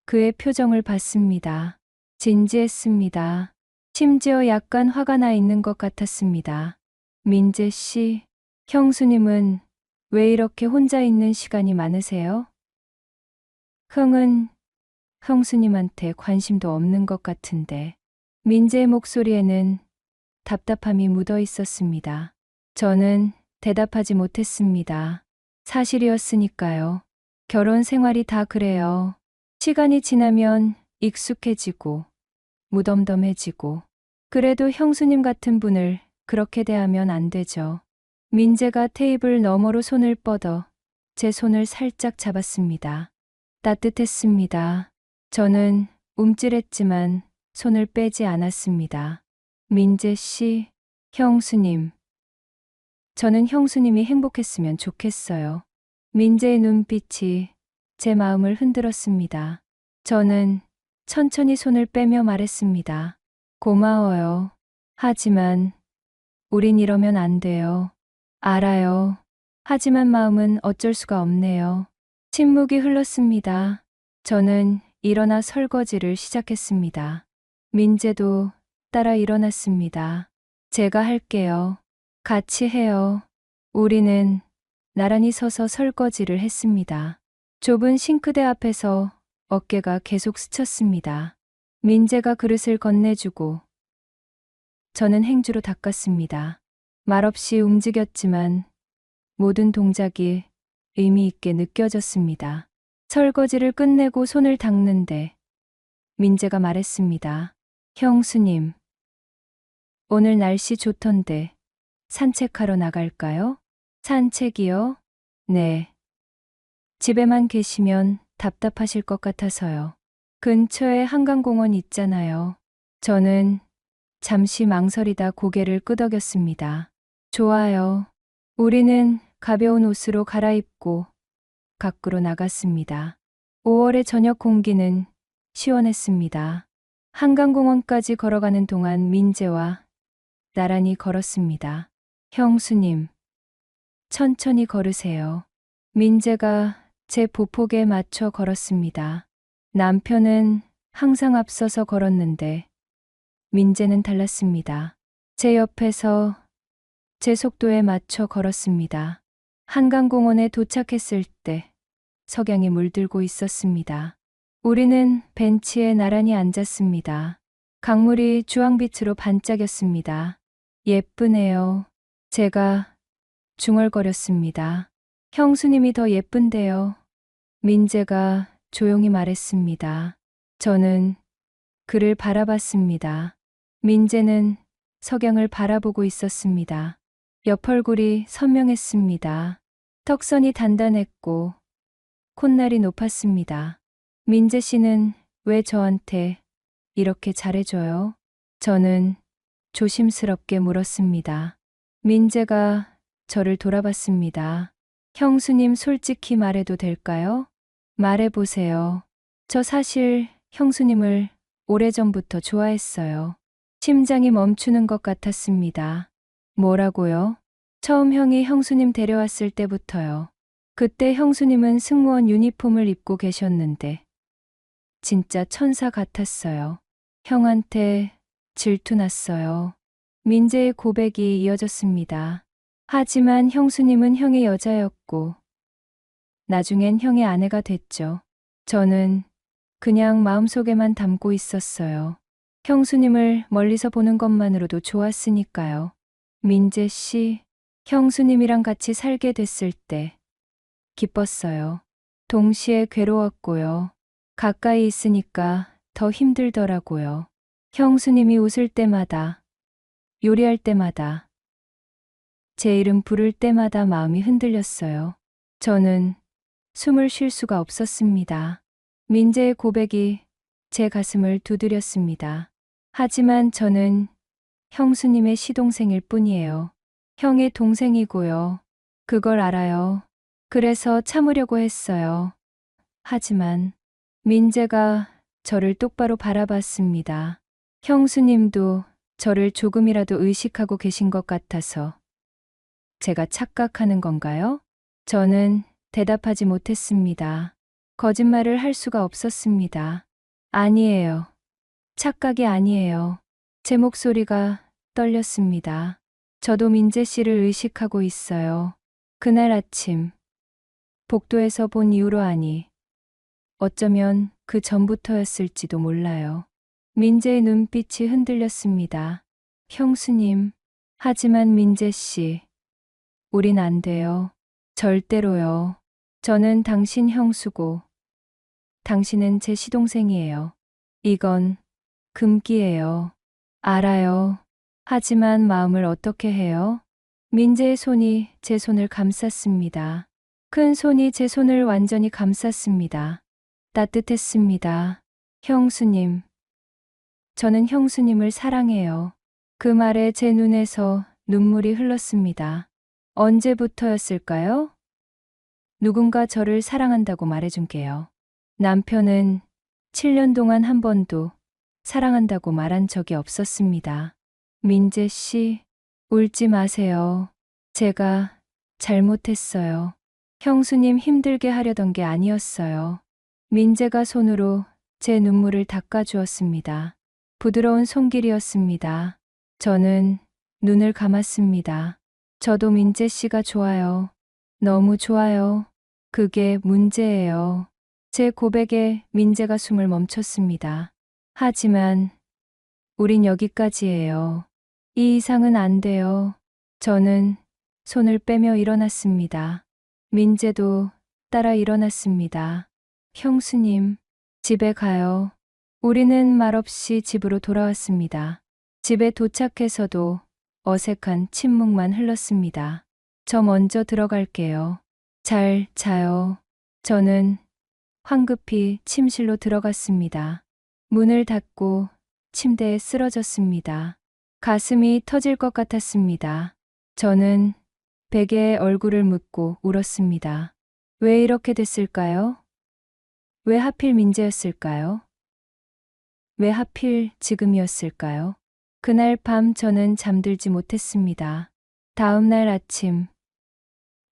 그의 표정을 봤습니다. 진지했습니다. 심지어 약간 화가 나 있는 것 같았습니다. 민재 씨, 형수님은 왜 이렇게 혼자 있는 시간이 많으세요? 흥은 형수님한테 관심도 없는 것 같은데. 민재의 목소리에는 답답함이 묻어 있었습니다. 저는 대답하지 못했습니다. 사실이었으니까요. 결혼 생활이 다 그래요. 시간이 지나면 익숙해지고 무덤덤해지고. 그래도 형수님 같은 분을 그렇게 대하면 안 되죠. 민재가 테이블 너머로 손을 뻗어 제 손을 살짝 잡았습니다. 따뜻했습니다. 저는 움찔했지만 손을 빼지 않았습니다. 민재 씨, 형수님. 저는 형수님이 행복했으면 좋겠어요. 민재의 눈빛이 제 마음을 흔들었습니다. 저는 천천히 손을 빼며 말했습니다. 고마워요. 하지만 우린 이러면 안 돼요. 알아요. 하지만 마음은 어쩔 수가 없네요. 침묵이 흘렀습니다. 저는 일어나 설거지를 시작했습니다. 민재도 따라 일어났습니다. 제가 할게요. 같이 해요. 우리는 나란히 서서 설거지를 했습니다. 좁은 싱크대 앞에서 어깨가 계속 스쳤습니다. 민재가 그릇을 건네주고 저는 행주로 닦았습니다. 말없이 움직였지만 모든 동작이 의미 있게 느껴졌습니다. 설거지를 끝내고 손을 닦는데 민재가 말했습니다. 형수님, 오늘 날씨 좋던데 산책하러 나갈까요? 산책이요? 네. 집에만 계시면 답답하실 것 같아서요. 근처에 한강공원 있잖아요. 저는 잠시 망설이다 고개를 끄덕였습니다. 좋아요. 우리는 가벼운 옷으로 갈아입고 밖으로 나갔습니다. 5월의 저녁 공기는 시원했습니다. 한강공원까지 걸어가는 동안 민재와 나란히 걸었습니다. 형수님, 천천히 걸으세요. 민재가 제 보폭에 맞춰 걸었습니다. 남편은 항상 앞서서 걸었는데 민재는 달랐습니다. 제 옆에서 제 속도에 맞춰 걸었습니다. 한강공원에 도착했을 때 석양이 물들고 있었습니다. 우리는 벤치에 나란히 앉았습니다. 강물이 주황빛으로 반짝였습니다. 예쁘네요. 제가 중얼거렸습니다. 형수님이 더 예쁜데요. 민재가 조용히 말했습니다. 저는 그를 바라봤습니다. 민재는 석양을 바라보고 있었습니다. 옆얼굴이 선명했습니다. 턱선이 단단했고 콧날이 높았습니다. 민재 씨는 왜 저한테 이렇게 잘해줘요? 저는 조심스럽게 물었습니다. 민재가 저를 돌아봤습니다. 형수님 솔직히 말해도 될까요? 말해보세요. 저 사실 형수님을 오래전부터 좋아했어요. 심장이 멈추는 것 같았습니다. 뭐라고요? 처음 형이 형수님 데려왔을 때부터요. 그때 형수님은 승무원 유니폼을 입고 계셨는데 진짜 천사 같았어요. 형한테 질투났어요. 민재의 고백이 이어졌습니다. 하지만 형수님은 형의 여자였고 나중엔 형의 아내가 됐죠. 저는 그냥 마음속에만 담고 있었어요. 형수님을 멀리서 보는 것만으로도 좋았으니까요. 민재 씨, 형수님이랑 같이 살게 됐을 때 기뻤어요. 동시에 괴로웠고요. 가까이 있으니까 더 힘들더라고요. 형수님이 웃을 때마다, 요리할 때마다, 제 이름 부를 때마다 마음이 흔들렸어요. 저는 숨을 쉴 수가 없었습니다. 민재의 고백이 제 가슴을 두드렸습니다. 하지만 저는 형수님의 시동생일 뿐이에요. 형의 동생이고요. 그걸 알아요. 그래서 참으려고 했어요. 하지만 민재가 저를 똑바로 바라봤습니다. 형수님도 저를 조금이라도 의식하고 계신 것 같아서 제가 착각하는 건가요? 저는 대답하지 못했습니다. 거짓말을 할 수가 없었습니다. 아니에요. 착각이 아니에요. 제 목소리가 떨렸습니다. 저도 민재 씨를 의식하고 있어요. 그날 아침, 복도에서 본 이후로 아니, 어쩌면 그 전부터였을지도 몰라요. 민재의 눈빛이 흔들렸습니다. 형수님, 하지만 민재 씨, 우린 안 돼요. 절대로요. 저는 당신 형수고, 당신은 제 시동생이에요. 이건 금기예요. 알아요. 하지만 마음을 어떻게 해요? 민재의 손이 제 손을 감쌌습니다. 큰 손이 제 손을 완전히 감쌌습니다. 따뜻했습니다. 형수님. 저는 형수님을 사랑해요. 그 말에 제 눈에서 눈물이 흘렀습니다. 언제부터였을까요? 누군가 저를 사랑한다고 말해준 게요. 남편은 7년 동안 한 번도 사랑한다고 말한 적이 없었습니다. 민재 씨, 울지 마세요. 제가 잘못했어요. 형수님 힘들게 하려던 게 아니었어요. 민재가 손으로 제 눈물을 닦아주었습니다. 부드러운 손길이었습니다. 저는 눈을 감았습니다. 저도 민재 씨가 좋아요. 너무 좋아요. 그게 문제예요. 제 고백에 민재가 숨을 멈췄습니다. 하지만 우린 여기까지예요. 이 이상은 안 돼요. 저는 손을 빼며 일어났습니다. 민재도 따라 일어났습니다. 형수님, 집에 가요. 우리는 말없이 집으로 돌아왔습니다. 집에 도착해서도 어색한 침묵만 흘렀습니다. 저 먼저 들어갈게요. 잘 자요. 저는 황급히 침실로 들어갔습니다. 문을 닫고 침대에 쓰러졌습니다. 가슴이 터질 것 같았습니다. 저는 베개에 얼굴을 묻고 울었습니다. 왜 이렇게 됐을까요? 왜 하필 민재였을까요? 왜 하필 지금이었을까요? 그날 밤 저는 잠들지 못했습니다. 다음 날 아침,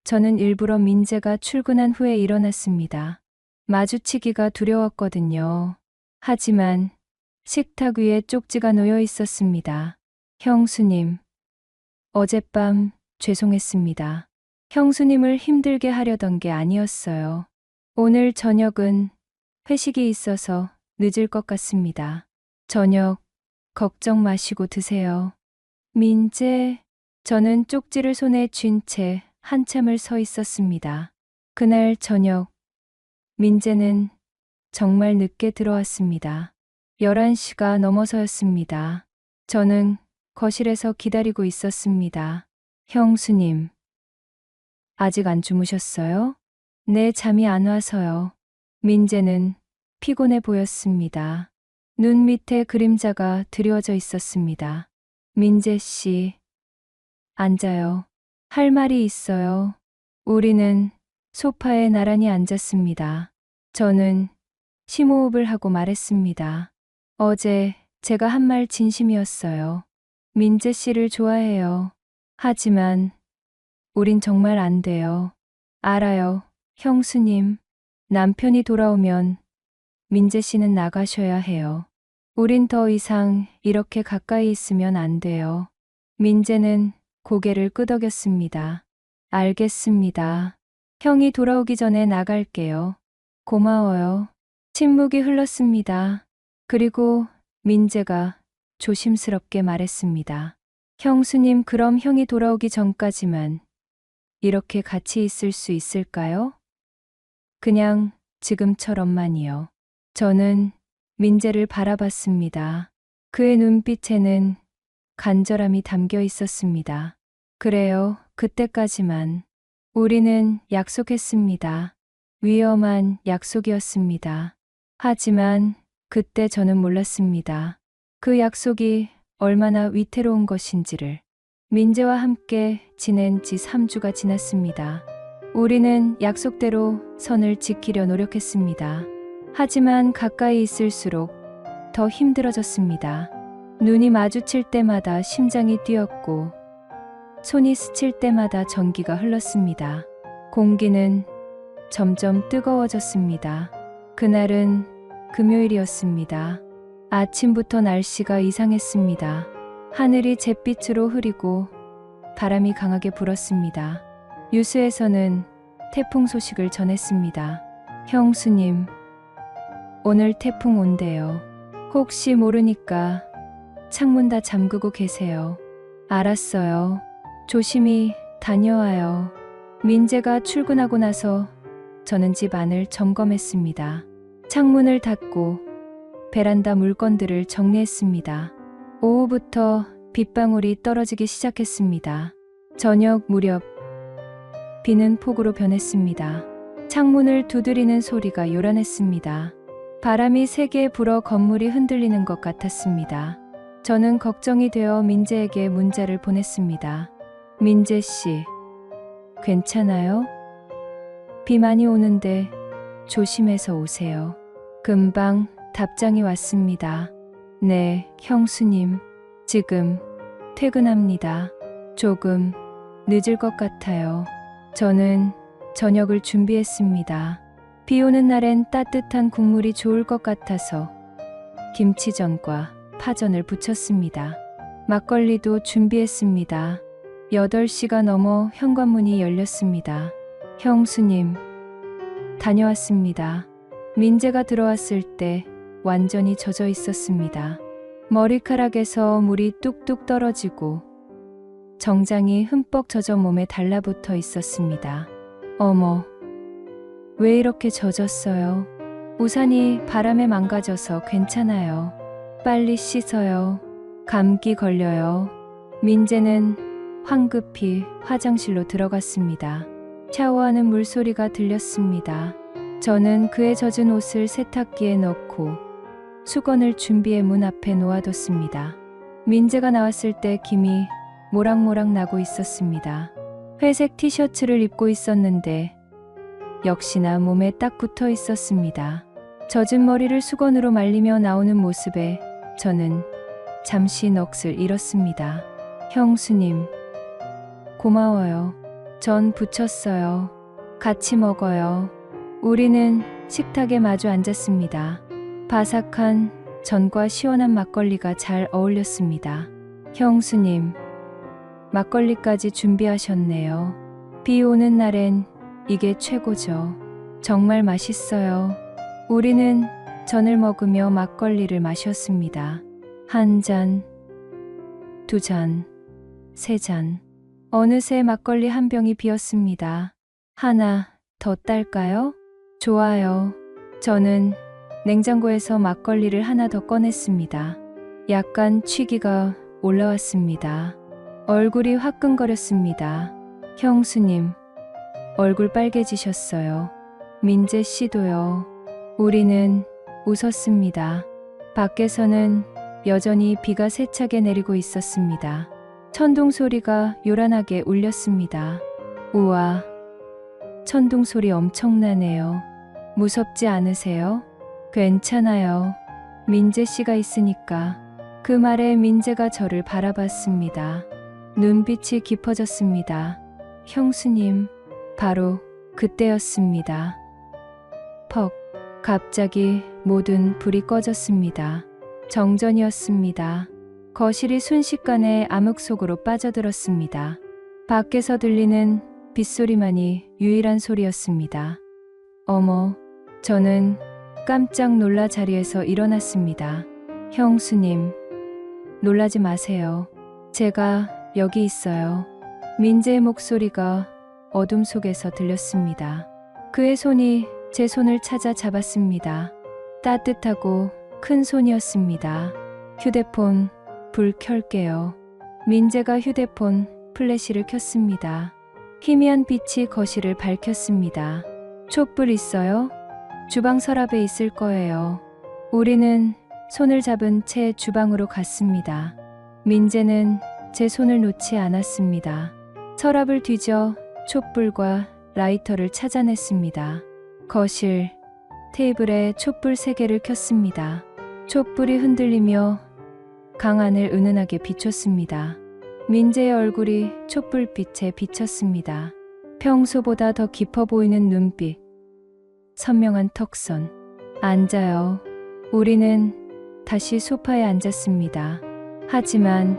저는 일부러 민재가 출근한 후에 일어났습니다. 마주치기가 두려웠거든요. 하지만 식탁 위에 쪽지가 놓여 있었습니다. 형수님, 어젯밤 죄송했습니다. 형수님을 힘들게 하려던 게 아니었어요. 오늘 저녁은 회식이 있어서 늦을 것 같습니다. 저녁 걱정 마시고 드세요. 민재, 저는 쪽지를 손에 쥔 채 한참을 서 있었습니다. 그날 저녁, 민재는 정말 늦게 들어왔습니다. 11시가 넘어서였습니다. 저는 거실에서 기다리고 있었습니다. 형수님, 아직 안 주무셨어요? 네, 잠이 안 와서요. 민재는 피곤해 보였습니다. 눈 밑에 그림자가 드리워져 있었습니다. 민재 씨, 앉아요. 할 말이 있어요. 우리는 소파에 나란히 앉았습니다. 저는 심호흡을 하고 말했습니다. 어제 제가 한 말 진심이었어요. 민재 씨를 좋아해요. 하지만 우린 정말 안 돼요. 알아요, 형수님. 남편이 돌아오면 민재 씨는 나가셔야 해요. 우린 더 이상 이렇게 가까이 있으면 안 돼요. 민재는 고개를 끄덕였습니다. 알겠습니다. 형이 돌아오기 전에 나갈게요. 고마워요. 침묵이 흘렀습니다. 그리고 민재가 조심스럽게 말했습니다. 형수님, 그럼 형이 돌아오기 전까지만 이렇게 같이 있을 수 있을까요? 그냥 지금처럼만이요. 저는 민재를 바라봤습니다. 그의 눈빛에는 간절함이 담겨 있었습니다. 그래요, 그때까지만. 우리는 약속했습니다. 위험한 약속이었습니다. 하지만 그때 저는 몰랐습니다. 그 약속이 얼마나 위태로운 것인지를. 민재와 함께 지낸 지 3주가 지났습니다. 우리는 약속대로 선을 지키려 노력했습니다. 하지만 가까이 있을수록 더 힘들어졌습니다. 눈이 마주칠 때마다 심장이 뛰었고 손이 스칠 때마다 전기가 흘렀습니다. 공기는 점점 뜨거워졌습니다. 그날은 금요일이었습니다. 아침부터 날씨가 이상했습니다. 하늘이 잿빛으로 흐리고 바람이 강하게 불었습니다. 유수에서는 태풍 소식을 전했습니다. 형수님, 오늘 태풍 온대요. 혹시 모르니까 창문 다 잠그고 계세요. 알았어요. 조심히 다녀와요. 민재가 출근하고 나서 저는 집 안을 점검했습니다. 창문을 닫고 베란다 물건들을 정리했습니다. 오후부터 빗방울이 떨어지기 시작했습니다. 저녁 무렵 비는 폭우로 변했습니다. 창문을 두드리는 소리가 요란했습니다. 바람이 세게 불어 건물이 흔들리는 것 같았습니다. 저는 걱정이 되어 민재에게 문자를 보냈습니다. 민재 씨, 괜찮아요? 비 많이 오는데 조심해서 오세요. 금방 답장이 왔습니다. 네, 형수님. 지금 퇴근합니다. 조금 늦을 것 같아요. 저는 저녁을 준비했습니다. 비 오는 날엔 따뜻한 국물이 좋을 것 같아서 김치전과 파전을 부쳤습니다. 막걸리도 준비했습니다. 8시가 넘어 현관문이 열렸습니다. 형수님, 다녀왔습니다. 민재가 들어왔을 때 완전히 젖어 있었습니다. 머리카락에서 물이 뚝뚝 떨어지고 정장이 흠뻑 젖어 몸에 달라붙어 있었습니다. 어머, 왜 이렇게 젖었어요? 우산이 바람에 망가져서 괜찮아요. 빨리 씻어요. 감기 걸려요. 민재는 황급히 화장실로 들어갔습니다. 샤워하는 물소리가 들렸습니다. 저는 그의 젖은 옷을 세탁기에 넣고 수건을 준비해 문 앞에 놓아뒀습니다. 민재가 나왔을 때 김이 모락모락 나고 있었습니다. 회색 티셔츠를 입고 있었는데 역시나 몸에 딱 붙어 있었습니다. 젖은 머리를 수건으로 말리며 나오는 모습에 저는 잠시 넋을 잃었습니다. 형수님, 고마워요. 전 부쳤어요. 같이 먹어요. 우리는 식탁에 마주 앉았습니다. 바삭한 전과 시원한 막걸리가 잘 어울렸습니다. 형수님, 막걸리까지 준비하셨네요. 비 오는 날엔 이게 최고죠. 정말 맛있어요. 우리는 전을 먹으며 막걸리를 마셨습니다. 한 잔, 두 잔, 세 잔. 어느새 막걸리 한 병이 비었습니다. 하나 더 딸까요? 좋아요. 저는 냉장고에서 막걸리를 하나 더 꺼냈습니다. 약간 취기가 올라왔습니다. 얼굴이 화끈거렸습니다. 형수님, 얼굴 빨개지셨어요. 민재 씨도요. 우리는 웃었습니다. 밖에서는 여전히 비가 세차게 내리고 있었습니다. 천둥 소리가 요란하게 울렸습니다. 우와, 천둥 소리 엄청나네요. 무섭지 않으세요? 괜찮아요. 민재 씨가 있으니까. 그 말에 민재가 저를 바라봤습니다. 눈빛이 깊어졌습니다. 형수님, 바로 그때였습니다. 퍽, 갑자기 모든 불이 꺼졌습니다. 정전이었습니다. 거실이 순식간에 암흑 속으로 빠져들었습니다. 밖에서 들리는 빗소리만이 유일한 소리였습니다. 어머, 저는 깜짝 놀라 자리에서 일어났습니다. 형수님, 놀라지 마세요. 제가 여기 있어요. 민재의 목소리가 어둠 속에서 들렸습니다. 그의 손이 제 손을 찾아 잡았습니다. 따뜻하고 큰 손이었습니다. 휴대폰 불 켤게요. 민재가 휴대폰 플래시를 켰습니다. 희미한 빛이 거실을 밝혔습니다. 촛불 있어요? 주방 서랍에 있을 거예요. 우리는 손을 잡은 채 주방으로 갔습니다. 민재는 제 손을 놓지 않았습니다. 서랍을 뒤져 촛불과 라이터를 찾아냈습니다. 거실, 테이블에 촛불 3개를 켰습니다. 촛불이 흔들리며 강안을 은은하게 비췄습니다. 민재의 얼굴이 촛불빛에 비쳤습니다. 평소보다 더 깊어 보이는 눈빛, 선명한 턱선. 앉아요. 우리는 다시 소파에 앉았습니다. 하지만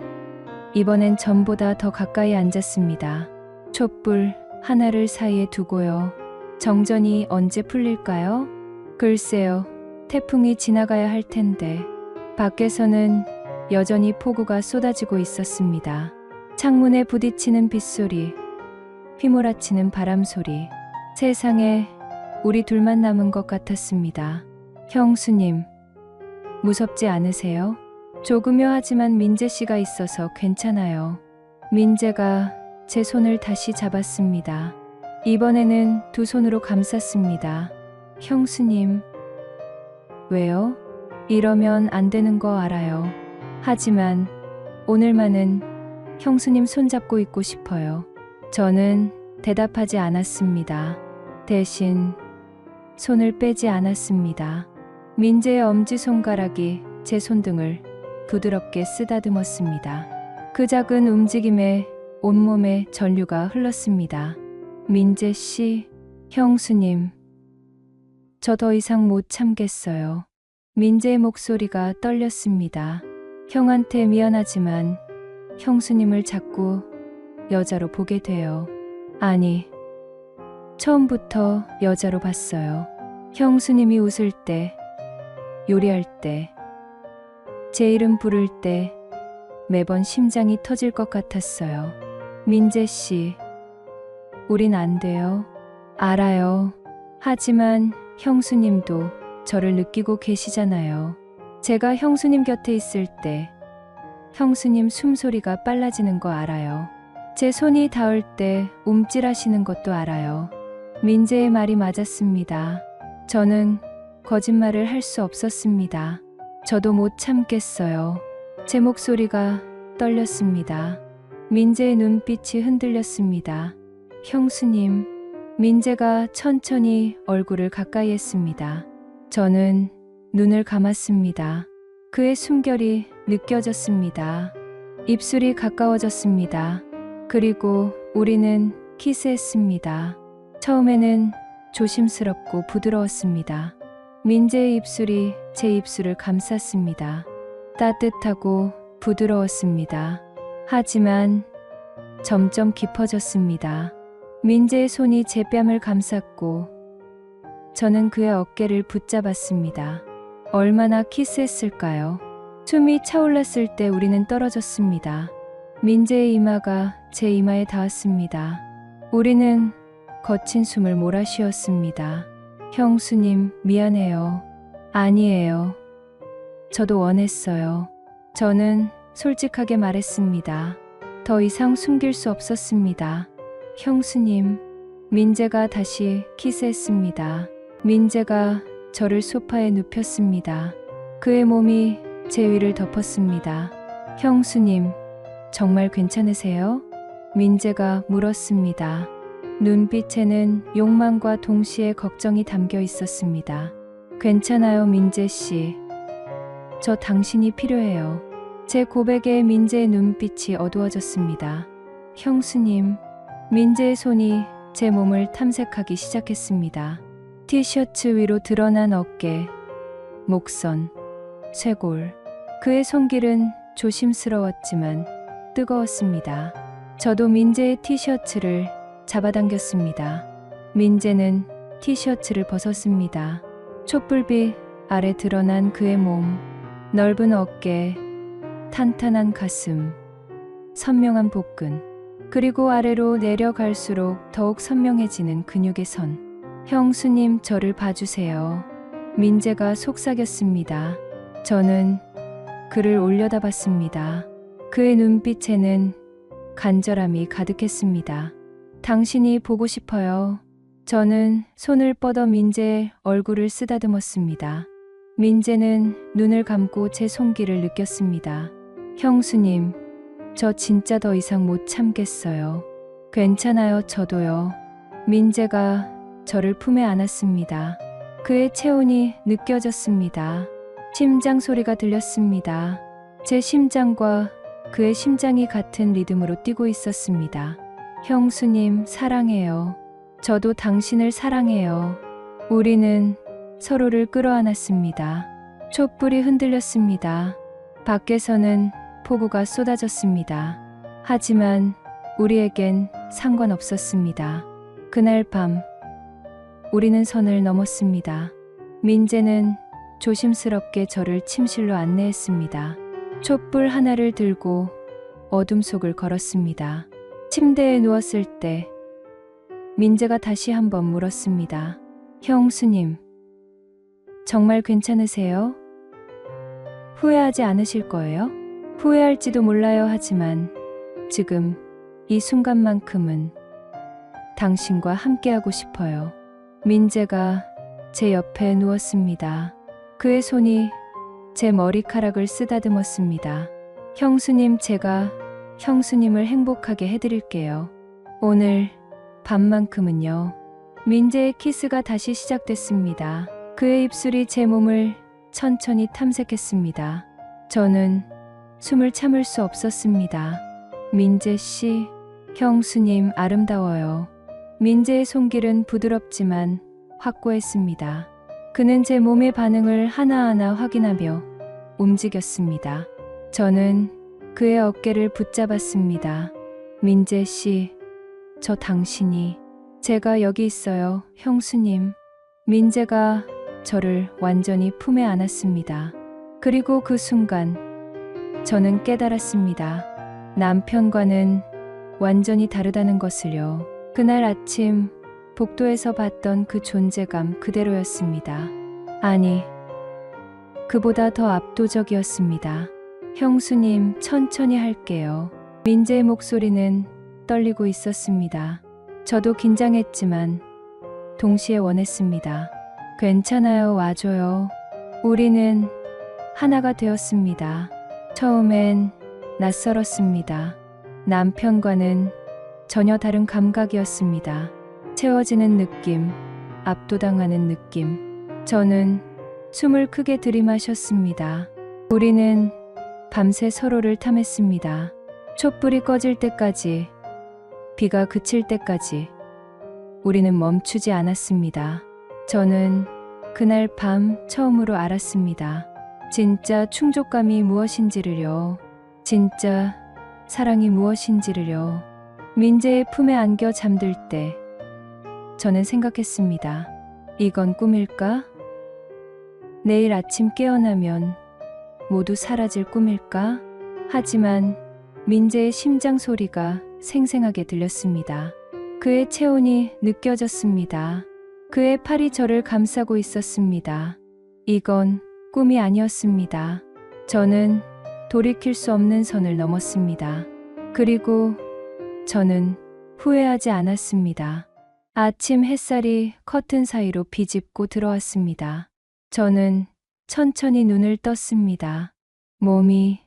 이번엔 전보다 더 가까이 앉았습니다. 촛불 하나를 사이에 두고요. 정전이 언제 풀릴까요? 글쎄요. 태풍이 지나가야 할 텐데. 밖에서는 여전히 폭우가 쏟아지고 있었습니다. 창문에 부딪히는 빗소리, 휘몰아치는 바람소리. 세상에 우리 둘만 남은 것 같았습니다. 형수님, 무섭지 않으세요? 조금여 하지만 민재 씨가 있어서 괜찮아요. 민재가 제 손을 다시 잡았습니다. 이번에는 두 손으로 감쌌습니다. 형수님, 왜요? 이러면 안 되는 거 알아요. 하지만 오늘만은 형수님 손잡고 있고 싶어요. 저는 대답하지 않았습니다. 대신 손을 빼지 않았습니다. 민재의 엄지손가락이 제 손등을 부드럽게 쓰다듬었습니다. 그 작은 움직임에 온몸에 전류가 흘렀습니다. 민재 씨, 형수님, 저 더 이상 못 참겠어요. 민재의 목소리가 떨렸습니다. 형한테 미안하지만 형수님을 자꾸 여자로 보게 돼요. 아니, 처음부터 여자로 봤어요. 형수님이 웃을 때, 요리할 때, 제 이름 부를 때 매번 심장이 터질 것 같았어요. 민재 씨, 우린 안 돼요. 알아요. 하지만 형수님도 저를 느끼고 계시잖아요. 제가 형수님 곁에 있을 때 형수님 숨소리가 빨라지는 거 알아요. 제 손이 닿을 때 움찔하시는 것도 알아요. 민재의 말이 맞았습니다. 저는 거짓말을 할 수 없었습니다. 저도 못 참겠어요. 제 목소리가 떨렸습니다. 민재의 눈빛이 흔들렸습니다. 형수님, 민재가 천천히 얼굴을 가까이 했습니다. 저는 눈을 감았습니다. 그의 숨결이 느껴졌습니다. 입술이 가까워졌습니다. 그리고 우리는 키스했습니다. 처음에는 조심스럽고 부드러웠습니다. 민재의 입술이 제 입술을 감쌌습니다. 따뜻하고 부드러웠습니다. 하지만 점점 깊어졌습니다. 민재의 손이 제 뺨을 감쌌고 저는 그의 어깨를 붙잡았습니다. 얼마나 키스했을까요? 숨이 차올랐을 때 우리는 떨어졌습니다. 민재의 이마가 제 이마에 닿았습니다. 우리는 거친 숨을 몰아쉬었습니다. 형수님, 미안해요. 아니에요. 저도 원했어요. 저는 솔직하게 말했습니다. 더 이상 숨길 수 없었습니다. 형수님, 민재가 다시 키스했습니다. 민재가 저를 소파에 눕혔습니다. 그의 몸이 제 위를 덮었습니다. 형수님, 정말 괜찮으세요? 민재가 물었습니다. 눈빛에는 욕망과 동시에 걱정이 담겨 있었습니다. 괜찮아요, 민재 씨. 저 당신이 필요해요. 제 고백에 민재의 눈빛이 어두워졌습니다. 형수님, 민재의 손이 제 몸을 탐색하기 시작했습니다. 티셔츠 위로 드러난 어깨, 목선, 쇄골. 그의 손길은 조심스러웠지만 뜨거웠습니다. 저도 민재의 티셔츠를 잡아당겼습니다. 민재는 티셔츠를 벗었습니다. 촛불빛 아래 드러난 그의 몸, 넓은 어깨, 탄탄한 가슴, 선명한 복근, 그리고 아래로 내려갈수록 더욱 선명해지는 근육의 선. 형수님, 저를 봐주세요. 민재가 속삭였습니다. 저는 그를 올려다봤습니다. 그의 눈빛에는 간절함이 가득했습니다. 당신이 보고 싶어요. 저는 손을 뻗어 민재의 얼굴을 쓰다듬었습니다. 민재는 눈을 감고 제 손길을 느꼈습니다. 형수님, 저 진짜 더 이상 못 참겠어요. 괜찮아요, 저도요. 민재가 저를 품에 안았습니다. 그의 체온이 느껴졌습니다. 심장 소리가 들렸습니다. 제 심장과 그의 심장이 같은 리듬으로 뛰고 있었습니다. 형수님, 사랑해요. 저도 당신을 사랑해요. 우리는 서로를 끌어안았습니다. 촛불이 흔들렸습니다. 밖에서는 폭우가 쏟아졌습니다. 하지만 우리에겐 상관없었습니다. 그날 밤, 우리는 선을 넘었습니다. 민재는 조심스럽게 저를 침실로 안내했습니다. 촛불 하나를 들고 어둠 속을 걸었습니다. 침대에 누웠을 때 민재가 다시 한번 물었습니다. 형수님, 정말 괜찮으세요? 후회하지 않으실 거예요? 후회할지도 몰라요. 하지만 지금 이 순간만큼은 당신과 함께하고 싶어요. 민재가 제 옆에 누웠습니다. 그의 손이 제 머리카락을 쓰다듬었습니다. 형수님, 제가 형수님을 행복하게 해드릴게요. 오늘 밤만큼은요. 민재의 키스가 다시 시작됐습니다. 그의 입술이 제 몸을 천천히 탐색했습니다. 저는 숨을 참을 수 없었습니다. 민재 씨, 형수님 아름다워요. 민재의 손길은 부드럽지만 확고했습니다. 그는 제 몸의 반응을 하나하나 확인하며 움직였습니다. 저는 그의 어깨를 붙잡았습니다. 민재 씨, 저 당신이, 제가 여기 있어요, 형수님. 민재가 저를 완전히 품에 안았습니다. 그리고 그 순간 저는 깨달았습니다. 남편과는 완전히 다르다는 것을요. 그날 아침 복도에서 봤던 그 존재감 그대로였습니다. 아니, 그보다 더 압도적이었습니다. 형수님, 천천히 할게요. 민재의 목소리는 떨리고 있었습니다. 저도 긴장했지만 동시에 원했습니다. 괜찮아요, 와줘요. 우리는 하나가 되었습니다. 처음엔 낯설었습니다. 남편과는 전혀 다른 감각이었습니다. 채워지는 느낌, 압도당하는 느낌. 저는 숨을 크게 들이마셨습니다. 우리는 밤새 서로를 탐했습니다. 촛불이 꺼질 때까지, 비가 그칠 때까지 우리는 멈추지 않았습니다. 저는 그날 밤 처음으로 알았습니다. 진짜 충족감이 무엇인지를요. 진짜 사랑이 무엇인지를요. 민재의 품에 안겨 잠들 때 저는 생각했습니다. 이건 꿈일까? 내일 아침 깨어나면 모두 사라질 꿈일까? 하지만 민재의 심장 소리가 생생하게 들렸습니다. 그의 체온이 느껴졌습니다. 그의 팔이 저를 감싸고 있었습니다. 이건 꿈이 아니었습니다. 저는 돌이킬 수 없는 선을 넘었습니다. 그리고 저는 후회하지 않았습니다. 아침 햇살이 커튼 사이로 비집고 들어왔습니다. 저는 천천히 눈을 떴습니다. 몸이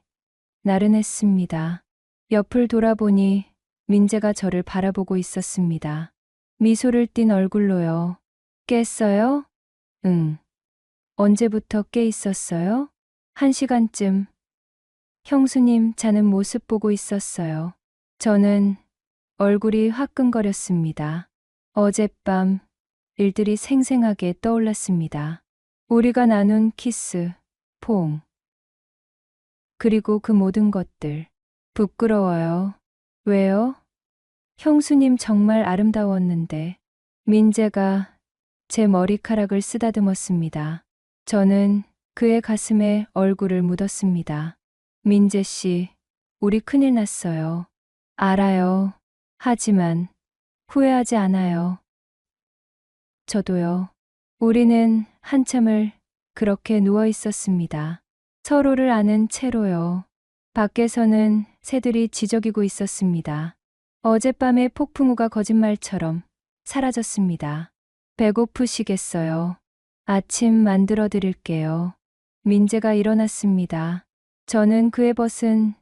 나른했습니다. 옆을 돌아보니 민재가 저를 바라보고 있었습니다. 미소를 띤 얼굴로요. 깼어요? 응. 언제부터 깨 있었어요? 1시간쯤. 형수님 자는 모습 보고 있었어요. 저는 얼굴이 화끈거렸습니다. 어젯밤 일들이 생생하게 떠올랐습니다. 우리가 나눈 키스, 포옹. 그리고 그 모든 것들. 부끄러워요. 왜요? 형수님 정말 아름다웠는데. 민재가 제 머리카락을 쓰다듬었습니다. 저는 그의 가슴에 얼굴을 묻었습니다. 민재 씨, 우리 큰일 났어요. 알아요. 하지만 후회하지 않아요. 저도요. 우리는 한참을 그렇게 누워 있었습니다. 서로를 아는 채로요. 밖에서는 새들이 지저귀고 있었습니다. 어젯밤의 폭풍우가 거짓말처럼 사라졌습니다. 배고프시겠어요? 아침 만들어 드릴게요. 민재가 일어났습니다. 저는 그의 벗은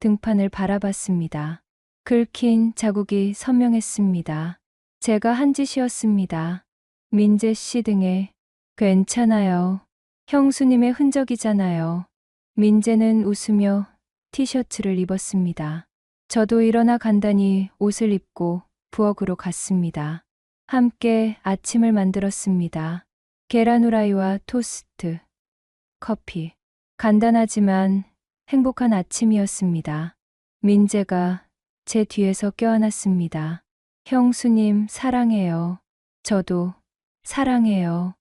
등판을 바라봤습니다. 긁힌 자국이 선명했습니다. 제가 한 짓이었습니다. 민재 씨 등에 괜찮아요. 형수님의 흔적이잖아요. 민재는 웃으며 티셔츠를 입었습니다. 저도 일어나 간단히 옷을 입고 부엌으로 갔습니다. 함께 아침을 만들었습니다. 계란 후라이와 토스트, 커피. 간단하지만 행복한 아침이었습니다. 민재가 제 뒤에서 껴안았습니다. 형수님 사랑해요. 저도 사랑해요.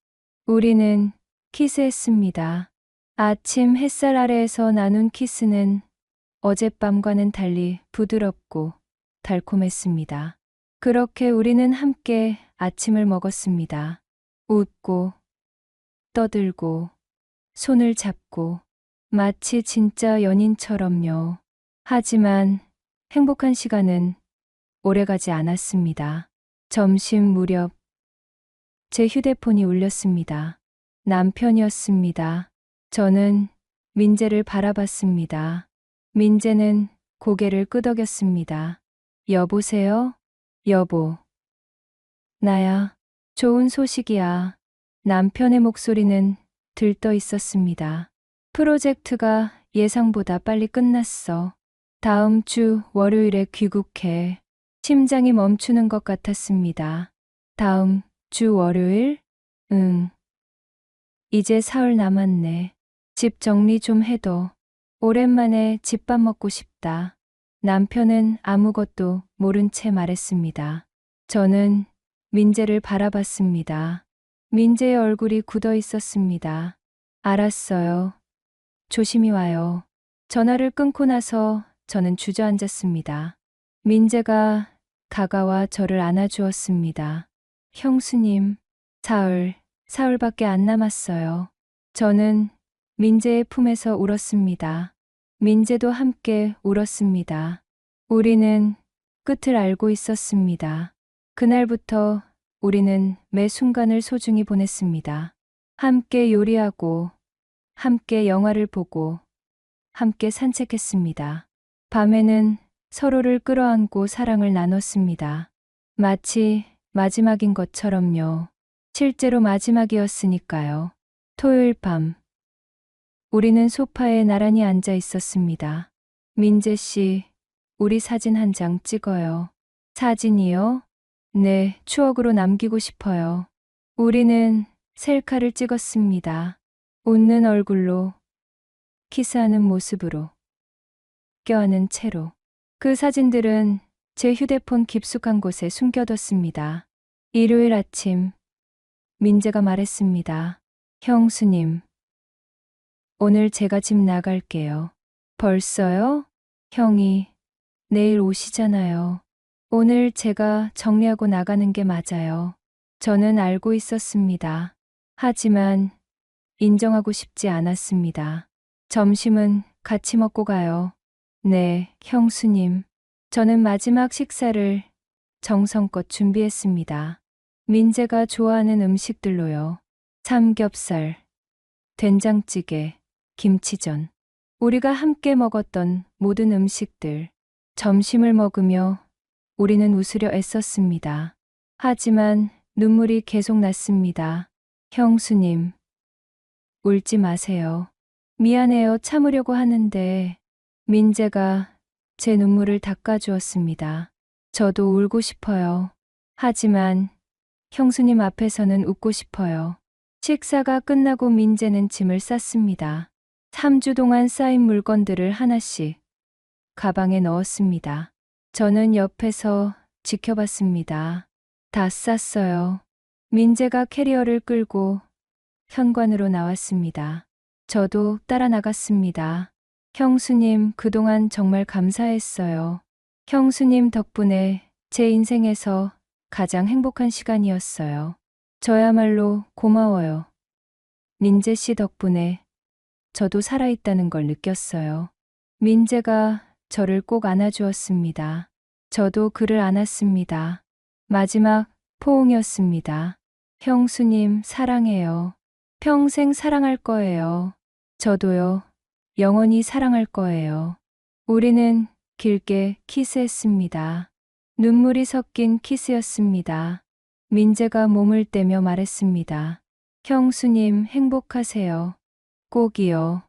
우리는 키스했습니다. 아침 햇살 아래에서 나눈 키스는 어젯밤과는 달리 부드럽고 달콤했습니다. 그렇게 우리는 함께 아침을 먹었습니다. 웃고, 떠들고, 손을 잡고, 마치 진짜 연인처럼요. 하지만 행복한 시간은 오래가지 않았습니다. 점심 무렵 제 휴대폰이 울렸습니다. 남편이었습니다. 저는 민재를 바라봤습니다. 민재는 고개를 끄덕였습니다. 여보세요? 여보. 나야. 좋은 소식이야. 남편의 목소리는 들떠 있었습니다. 프로젝트가 예상보다 빨리 끝났어. 다음 주 월요일에 귀국해. 심장이 멈추는 것 같았습니다. 다음 주 월요일? 응. 이제 사흘 남았네. 집 정리 좀 해둬. 오랜만에 집밥 먹고 싶다. 남편은 아무것도 모른 채 말했습니다. 저는 민재를 바라봤습니다. 민재의 얼굴이 굳어 있었습니다. 알았어요. 조심히 와요. 전화를 끊고 나서 저는 주저앉았습니다. 민재가 다가와 저를 안아주었습니다. 형수님, 사흘 사흘밖에 안 남았어요. 저는 민재의 품에서 울었습니다. 민재도 함께 울었습니다. 우리는 끝을 알고 있었습니다. 그날부터 우리는 매 순간을 소중히 보냈습니다. 함께 요리하고, 함께 영화를 보고, 함께 산책했습니다. 밤에는 서로를 끌어안고 사랑을 나눴습니다. 마치 마지막인 것처럼요. 실제로 마지막이었으니까요. 토요일 밤, 우리는 소파에 나란히 앉아 있었습니다. 민재 씨, 우리 사진 한 장 찍어요. 사진이요? 네, 추억으로 남기고 싶어요. 우리는 셀카를 찍었습니다. 웃는 얼굴로, 키스하는 모습으로, 껴안은 채로. 그 사진들은 제 휴대폰 깊숙한 곳에 숨겨뒀습니다. 일요일 아침, 민재가 말했습니다. 형수님, 오늘 제가 집 나갈게요. 벌써요? 형이 내일 오시잖아요. 오늘 제가 정리하고 나가는 게 맞아요. 저는 알고 있었습니다. 하지만 인정하고 싶지 않았습니다. 점심은 같이 먹고 가요. 네, 형수님. 저는 마지막 식사를 정성껏 준비했습니다. 민재가 좋아하는 음식들로요. 삼겹살, 된장찌개, 김치전. 우리가 함께 먹었던 모든 음식들. 점심을 먹으며 우리는 웃으려 애썼습니다. 하지만 눈물이 계속 났습니다. 형수님, 울지 마세요. 미안해요. 참으려고 하는데. 민재가 제 눈물을 닦아주었습니다. 저도 울고 싶어요. 하지만 형수님 앞에서는 웃고 싶어요. 식사가 끝나고 민재는 짐을 쌌습니다. 3주 동안 쌓인 물건들을 하나씩 가방에 넣었습니다. 저는 옆에서 지켜봤습니다. 다 쌌어요. 민재가 캐리어를 끌고 현관으로 나왔습니다. 저도 따라 나갔습니다. 형수님, 그동안 정말 감사했어요. 형수님 덕분에 제 인생에서 가장 행복한 시간이었어요. 저야말로 고마워요. 민재 씨 덕분에 저도 살아있다는 걸 느꼈어요. 민재가 저를 꼭 안아주었습니다. 저도 그를 안았습니다. 마지막 포옹이었습니다. 형수님, 사랑해요. 평생 사랑할 거예요. 저도요. 영원히 사랑할 거예요. 우리는 길게 키스했습니다. 눈물이 섞인 키스였습니다. 민재가 몸을 떼며 말했습니다. 형수님, 행복하세요. 꼭이요.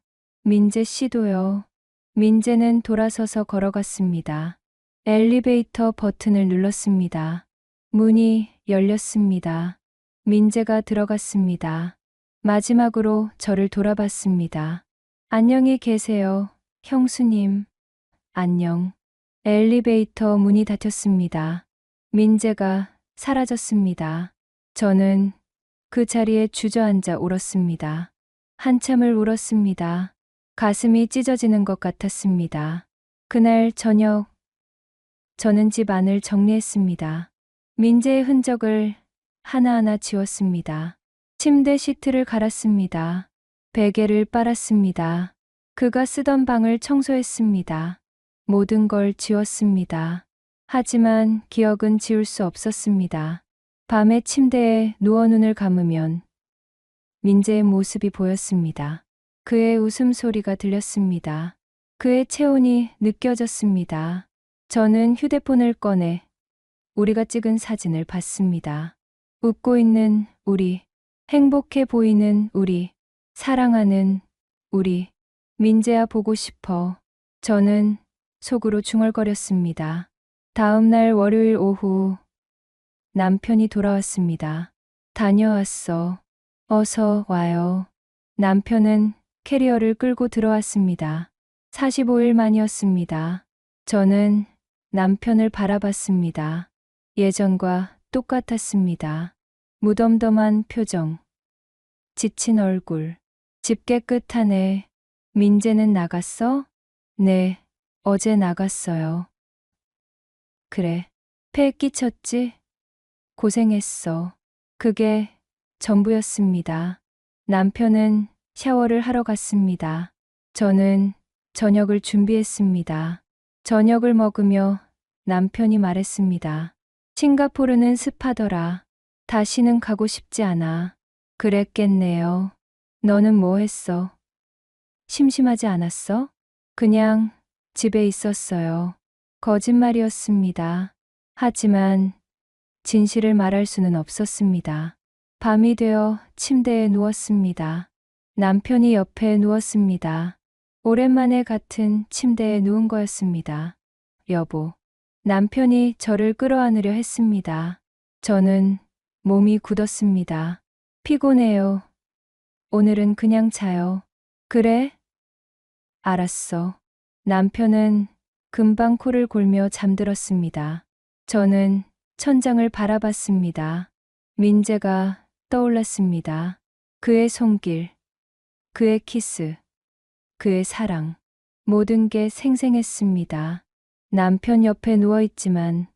민재 씨도요. 민재는 돌아서서 걸어갔습니다. 엘리베이터 버튼을 눌렀습니다. 문이 열렸습니다. 민재가 들어갔습니다. 마지막으로 저를 돌아봤습니다. 안녕히 계세요, 형수님. 안녕. 엘리베이터 문이 닫혔습니다. 민재가 사라졌습니다. 저는 그 자리에 주저앉아 울었습니다. 한참을 울었습니다. 가슴이 찢어지는 것 같았습니다. 그날 저녁, 저는 집 안을 정리했습니다. 민재의 흔적을 하나하나 지웠습니다. 침대 시트를 갈았습니다. 베개를 빨았습니다. 그가 쓰던 방을 청소했습니다. 모든 걸 지웠습니다. 하지만 기억은 지울 수 없었습니다. 밤에 침대에 누워 눈을 감으면 민재의 모습이 보였습니다. 그의 웃음소리가 들렸습니다. 그의 체온이 느껴졌습니다. 저는 휴대폰을 꺼내 우리가 찍은 사진을 봤습니다. 웃고 있는 우리, 행복해 보이는 우리, 사랑하는 우리. 민재야, 보고 싶어. 저는 속으로 중얼거렸습니다. 다음 날 월요일 오후, 남편이 돌아왔습니다. 다녀왔어. 어서 와요. 남편은 캐리어를 끌고 들어왔습니다. 45일 만이었습니다. 저는 남편을 바라봤습니다. 예전과 똑같았습니다. 무덤덤한 표정, 지친 얼굴, 집 깨끗하네. 민재는 나갔어? 네, 어제 나갔어요. 그래, 폐 끼쳤지? 고생했어. 그게 전부였습니다. 남편은 샤워를 하러 갔습니다. 저는 저녁을 준비했습니다. 저녁을 먹으며 남편이 말했습니다. 싱가포르는 습하더라. 다시는 가고 싶지 않아. 그랬겠네요. 너는 뭐 했어? 심심하지 않았어? 그냥 집에 있었어요. 거짓말이었습니다. 하지만 진실을 말할 수는 없었습니다. 밤이 되어 침대에 누웠습니다. 남편이 옆에 누웠습니다. 오랜만에 같은 침대에 누운 거였습니다. 여보. 남편이 저를 끌어안으려 했습니다. 저는 몸이 굳었습니다. 피곤해요. 오늘은 그냥 자요. 그래? 알았어. 남편은 금방 코를 골며 잠들었습니다. 저는 천장을 바라봤습니다. 민재가 떠올랐습니다. 그의 손길, 그의 키스, 그의 사랑, 모든 게 생생했습니다. 남편 옆에 누워있지만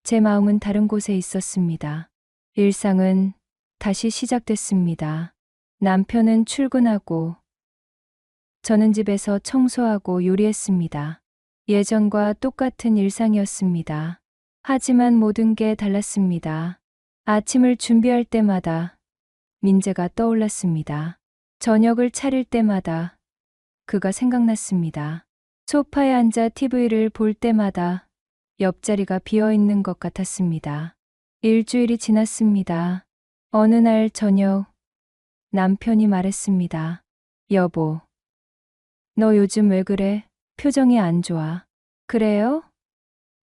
제 마음은 다른 곳에 있었습니다. 일상은 다시 시작됐습니다. 남편은 출근하고 저는 집에서 청소하고 요리했습니다. 예전과 똑같은 일상이었습니다. 하지만 모든 게 달랐습니다. 아침을 준비할 때마다 민재가 떠올랐습니다. 저녁을 차릴 때마다 그가 생각났습니다. 소파에 앉아 TV를 볼 때마다 옆자리가 비어 있는 것 같았습니다. 일주일이 지났습니다. 어느 날 저녁 남편이 말했습니다. 여보, 너 요즘 왜 그래? 표정이 안 좋아. 그래요?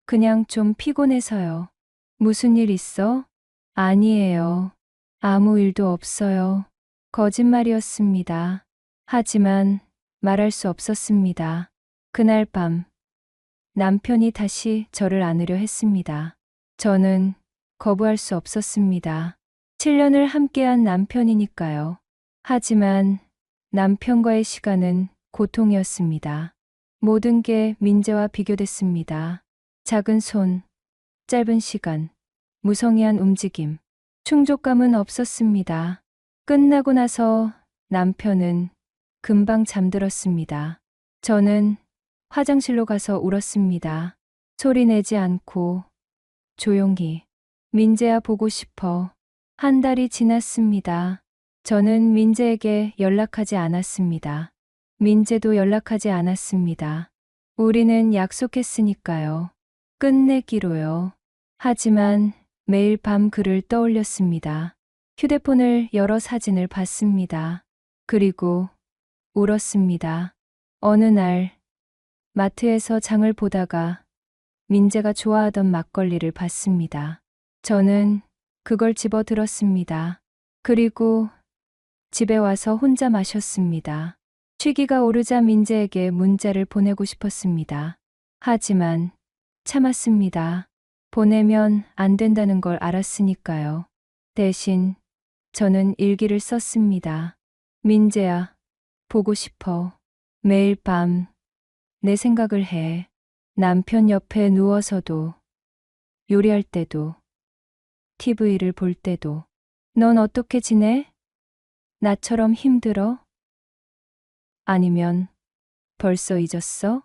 그냥 좀 피곤해서요. 무슨 일 있어? 아니에요. 아무 일도 없어요. 거짓말이었습니다. 하지만 말할 수 없었습니다. 그날 밤 남편이 다시 저를 안으려 했습니다. 저는 거부할 수 없었습니다. 7년을 함께한 남편이니까요. 하지만 남편과의 시간은 고통이었습니다. 모든 게 민재와 비교됐습니다. 작은 손, 짧은 시간, 무성의한 움직임, 충족감은 없었습니다. 끝나고 나서 남편은 금방 잠들었습니다. 저는 화장실로 가서 울었습니다. 소리 내지 않고 조용히. 민재야 보고 싶어. 한 달이 지났습니다. 저는 민재에게 연락하지 않았습니다. 민재도 연락하지 않았습니다. 우리는 약속했으니까요. 끝내기로요. 하지만 매일 밤 그를 떠올렸습니다. 휴대폰을 열어 사진을 봤습니다. 그리고 울었습니다. 어느 날 마트에서 장을 보다가 민재가 좋아하던 막걸리를 봤습니다. 저는 그걸 집어 들었습니다. 그리고 집에 와서 혼자 마셨습니다. 취기가 오르자 민재에게 문자를 보내고 싶었습니다. 하지만 참았습니다. 보내면 안 된다는 걸 알았으니까요. 대신 저는 일기를 썼습니다. 민재야, 보고 싶어. 매일 밤 내 생각을 해. 남편 옆에 누워서도, 요리할 때도, TV를 볼 때도. 넌 어떻게 지내? 나처럼 힘들어? 아니면 벌써 잊었어?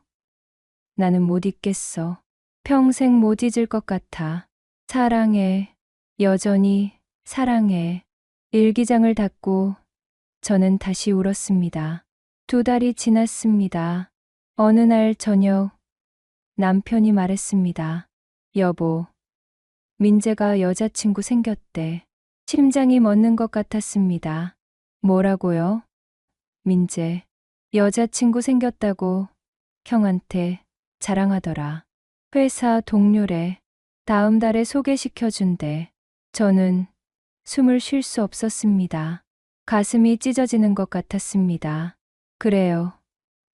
나는 못 잊겠어. 평생 못 잊을 것 같아. 사랑해. 여전히 사랑해. 일기장을 닫고 저는 다시 울었습니다. 2달이 지났습니다. 어느 날 저녁 남편이 말했습니다. 여보, 민재가 여자친구 생겼대. 심장이 멎는 것 같았습니다. 뭐라고요? 민재, 여자친구 생겼다고 형한테 자랑하더라. 회사 동료래. 다음 달에 소개시켜준대. 저는 숨을 쉴 수 없었습니다. 가슴이 찢어지는 것 같았습니다. 그래요.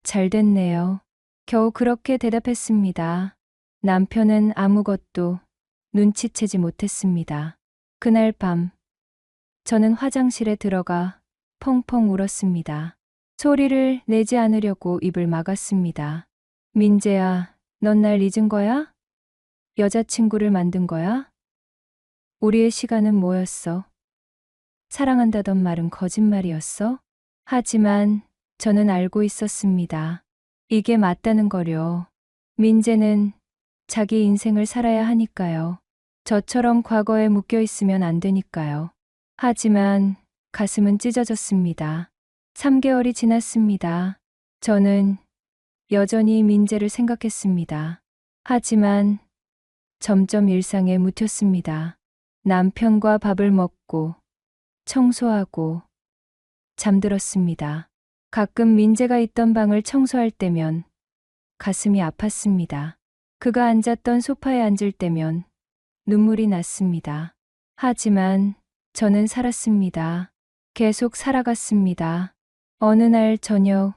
잘 됐네요. 겨우 그렇게 대답했습니다. 남편은 아무것도 눈치채지 못했습니다. 그날 밤 저는 화장실에 들어가 펑펑 울었습니다. 소리를 내지 않으려고 입을 막았습니다. 민재야, 넌 날 잊은 거야? 여자친구를 만든 거야? 우리의 시간은 뭐였어? 사랑한다던 말은 거짓말이었어? 하지만 저는 알고 있었습니다. 이게 맞다는 거려. 민재는 자기 인생을 살아야 하니까요. 저처럼 과거에 묶여 있으면 안 되니까요. 하지만 가슴은 찢어졌습니다. 3개월이 지났습니다. 저는 여전히 민재를 생각했습니다. 하지만 점점 일상에 묻혔습니다. 남편과 밥을 먹고 청소하고 잠들었습니다. 가끔 민재가 있던 방을 청소할 때면 가슴이 아팠습니다. 그가 앉았던 소파에 앉을 때면 눈물이 났습니다. 하지만 저는 살았습니다. 계속 살아갔습니다. 어느 날 저녁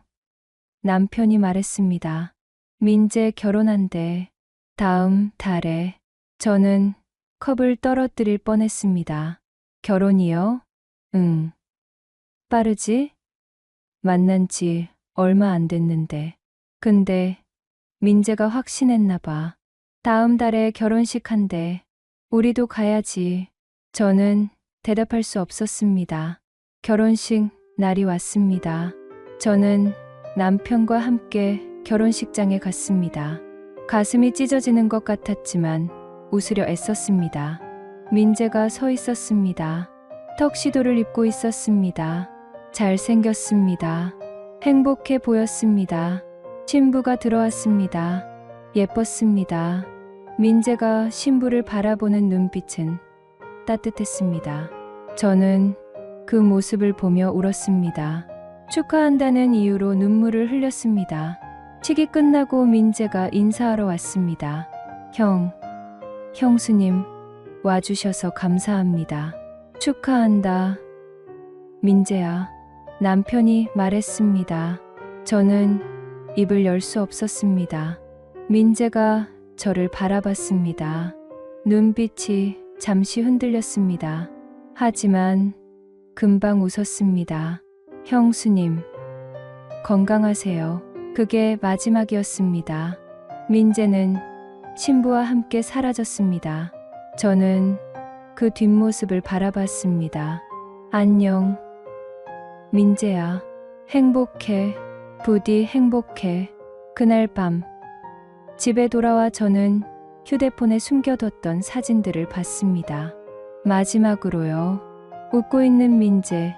남편이 말했습니다. 민재 결혼한대. 다음 달에. 저는 컵을 떨어뜨릴 뻔했습니다. 결혼이요? 응. 빠르지? 만난 지 얼마 안 됐는데. 근데 민재가 확신했나 봐. 다음 달에 결혼식 한대. 우리도 가야지. 저는 대답할 수 없었습니다. 결혼식 날이 왔습니다. 저는 남편과 함께 결혼식장에 갔습니다. 가슴이 찢어지는 것 같았지만 웃으려 애썼습니다. 민재가 서 있었습니다. 턱시도를 입고 있었습니다. 잘생겼습니다. 행복해 보였습니다. 신부가 들어왔습니다. 예뻤습니다. 민재가 신부를 바라보는 눈빛은 따뜻했습니다. 저는 그 모습을 보며 울었습니다. 축하한다는 이유로 눈물을 흘렸습니다. 식이 끝나고 민재가 인사하러 왔습니다. 형수님, 와주셔서 감사합니다. 축하한다. 민재야, 남편이 말했습니다. 저는 입을 열 수 없었습니다. 민재가 저를 바라봤습니다. 눈빛이 잠시 흔들렸습니다. 하지만 금방 웃었습니다. 형수님, 건강하세요. 그게 마지막이었습니다. 민재는 신부와 함께 사라졌습니다. 저는 그 뒷모습을 바라봤습니다. 안녕, 민재야. 행복해. 부디 행복해. 그날 밤, 집에 돌아와 저는 휴대폰에 숨겨뒀던 사진들을 봤습니다. 마지막으로요. 웃고 있는 민재,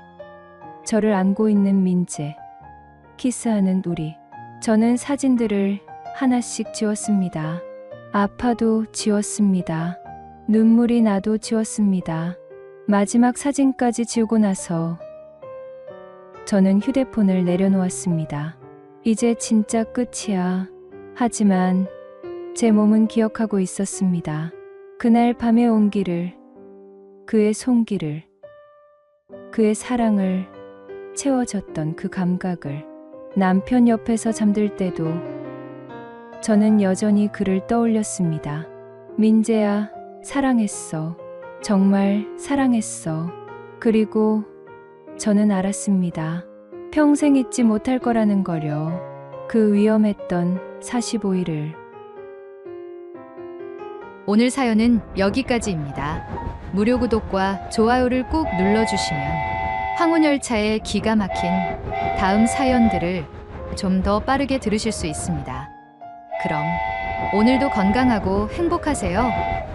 저를 안고 있는 민재, 키스하는 우리. 저는 사진들을 하나씩 지웠습니다. 아파도 지웠습니다. 눈물이 나도 지웠습니다. 마지막 사진까지 지우고 나서 저는 휴대폰을 내려놓았습니다. 이제 진짜 끝이야. 하지만 제 몸은 기억하고 있었습니다. 그날 밤의 온기를, 그의 손길을, 그의 사랑을 채워줬던 그 감각을. 남편 옆에서 잠들 때도 저는 여전히 그를 떠올렸습니다. 민재야, 사랑했어. 정말 사랑했어. 그리고 저는 알았습니다. 평생 잊지 못할 거라는 거려. 그 위험했던 45일을. 오늘 사연은 여기까지입니다. 무료 구독과 좋아요를 꾹 눌러주시면 황혼열차의 기가 막힌 다음 사연들을 좀 더 빠르게 들으실 수 있습니다. 그럼 오늘도 건강하고 행복하세요.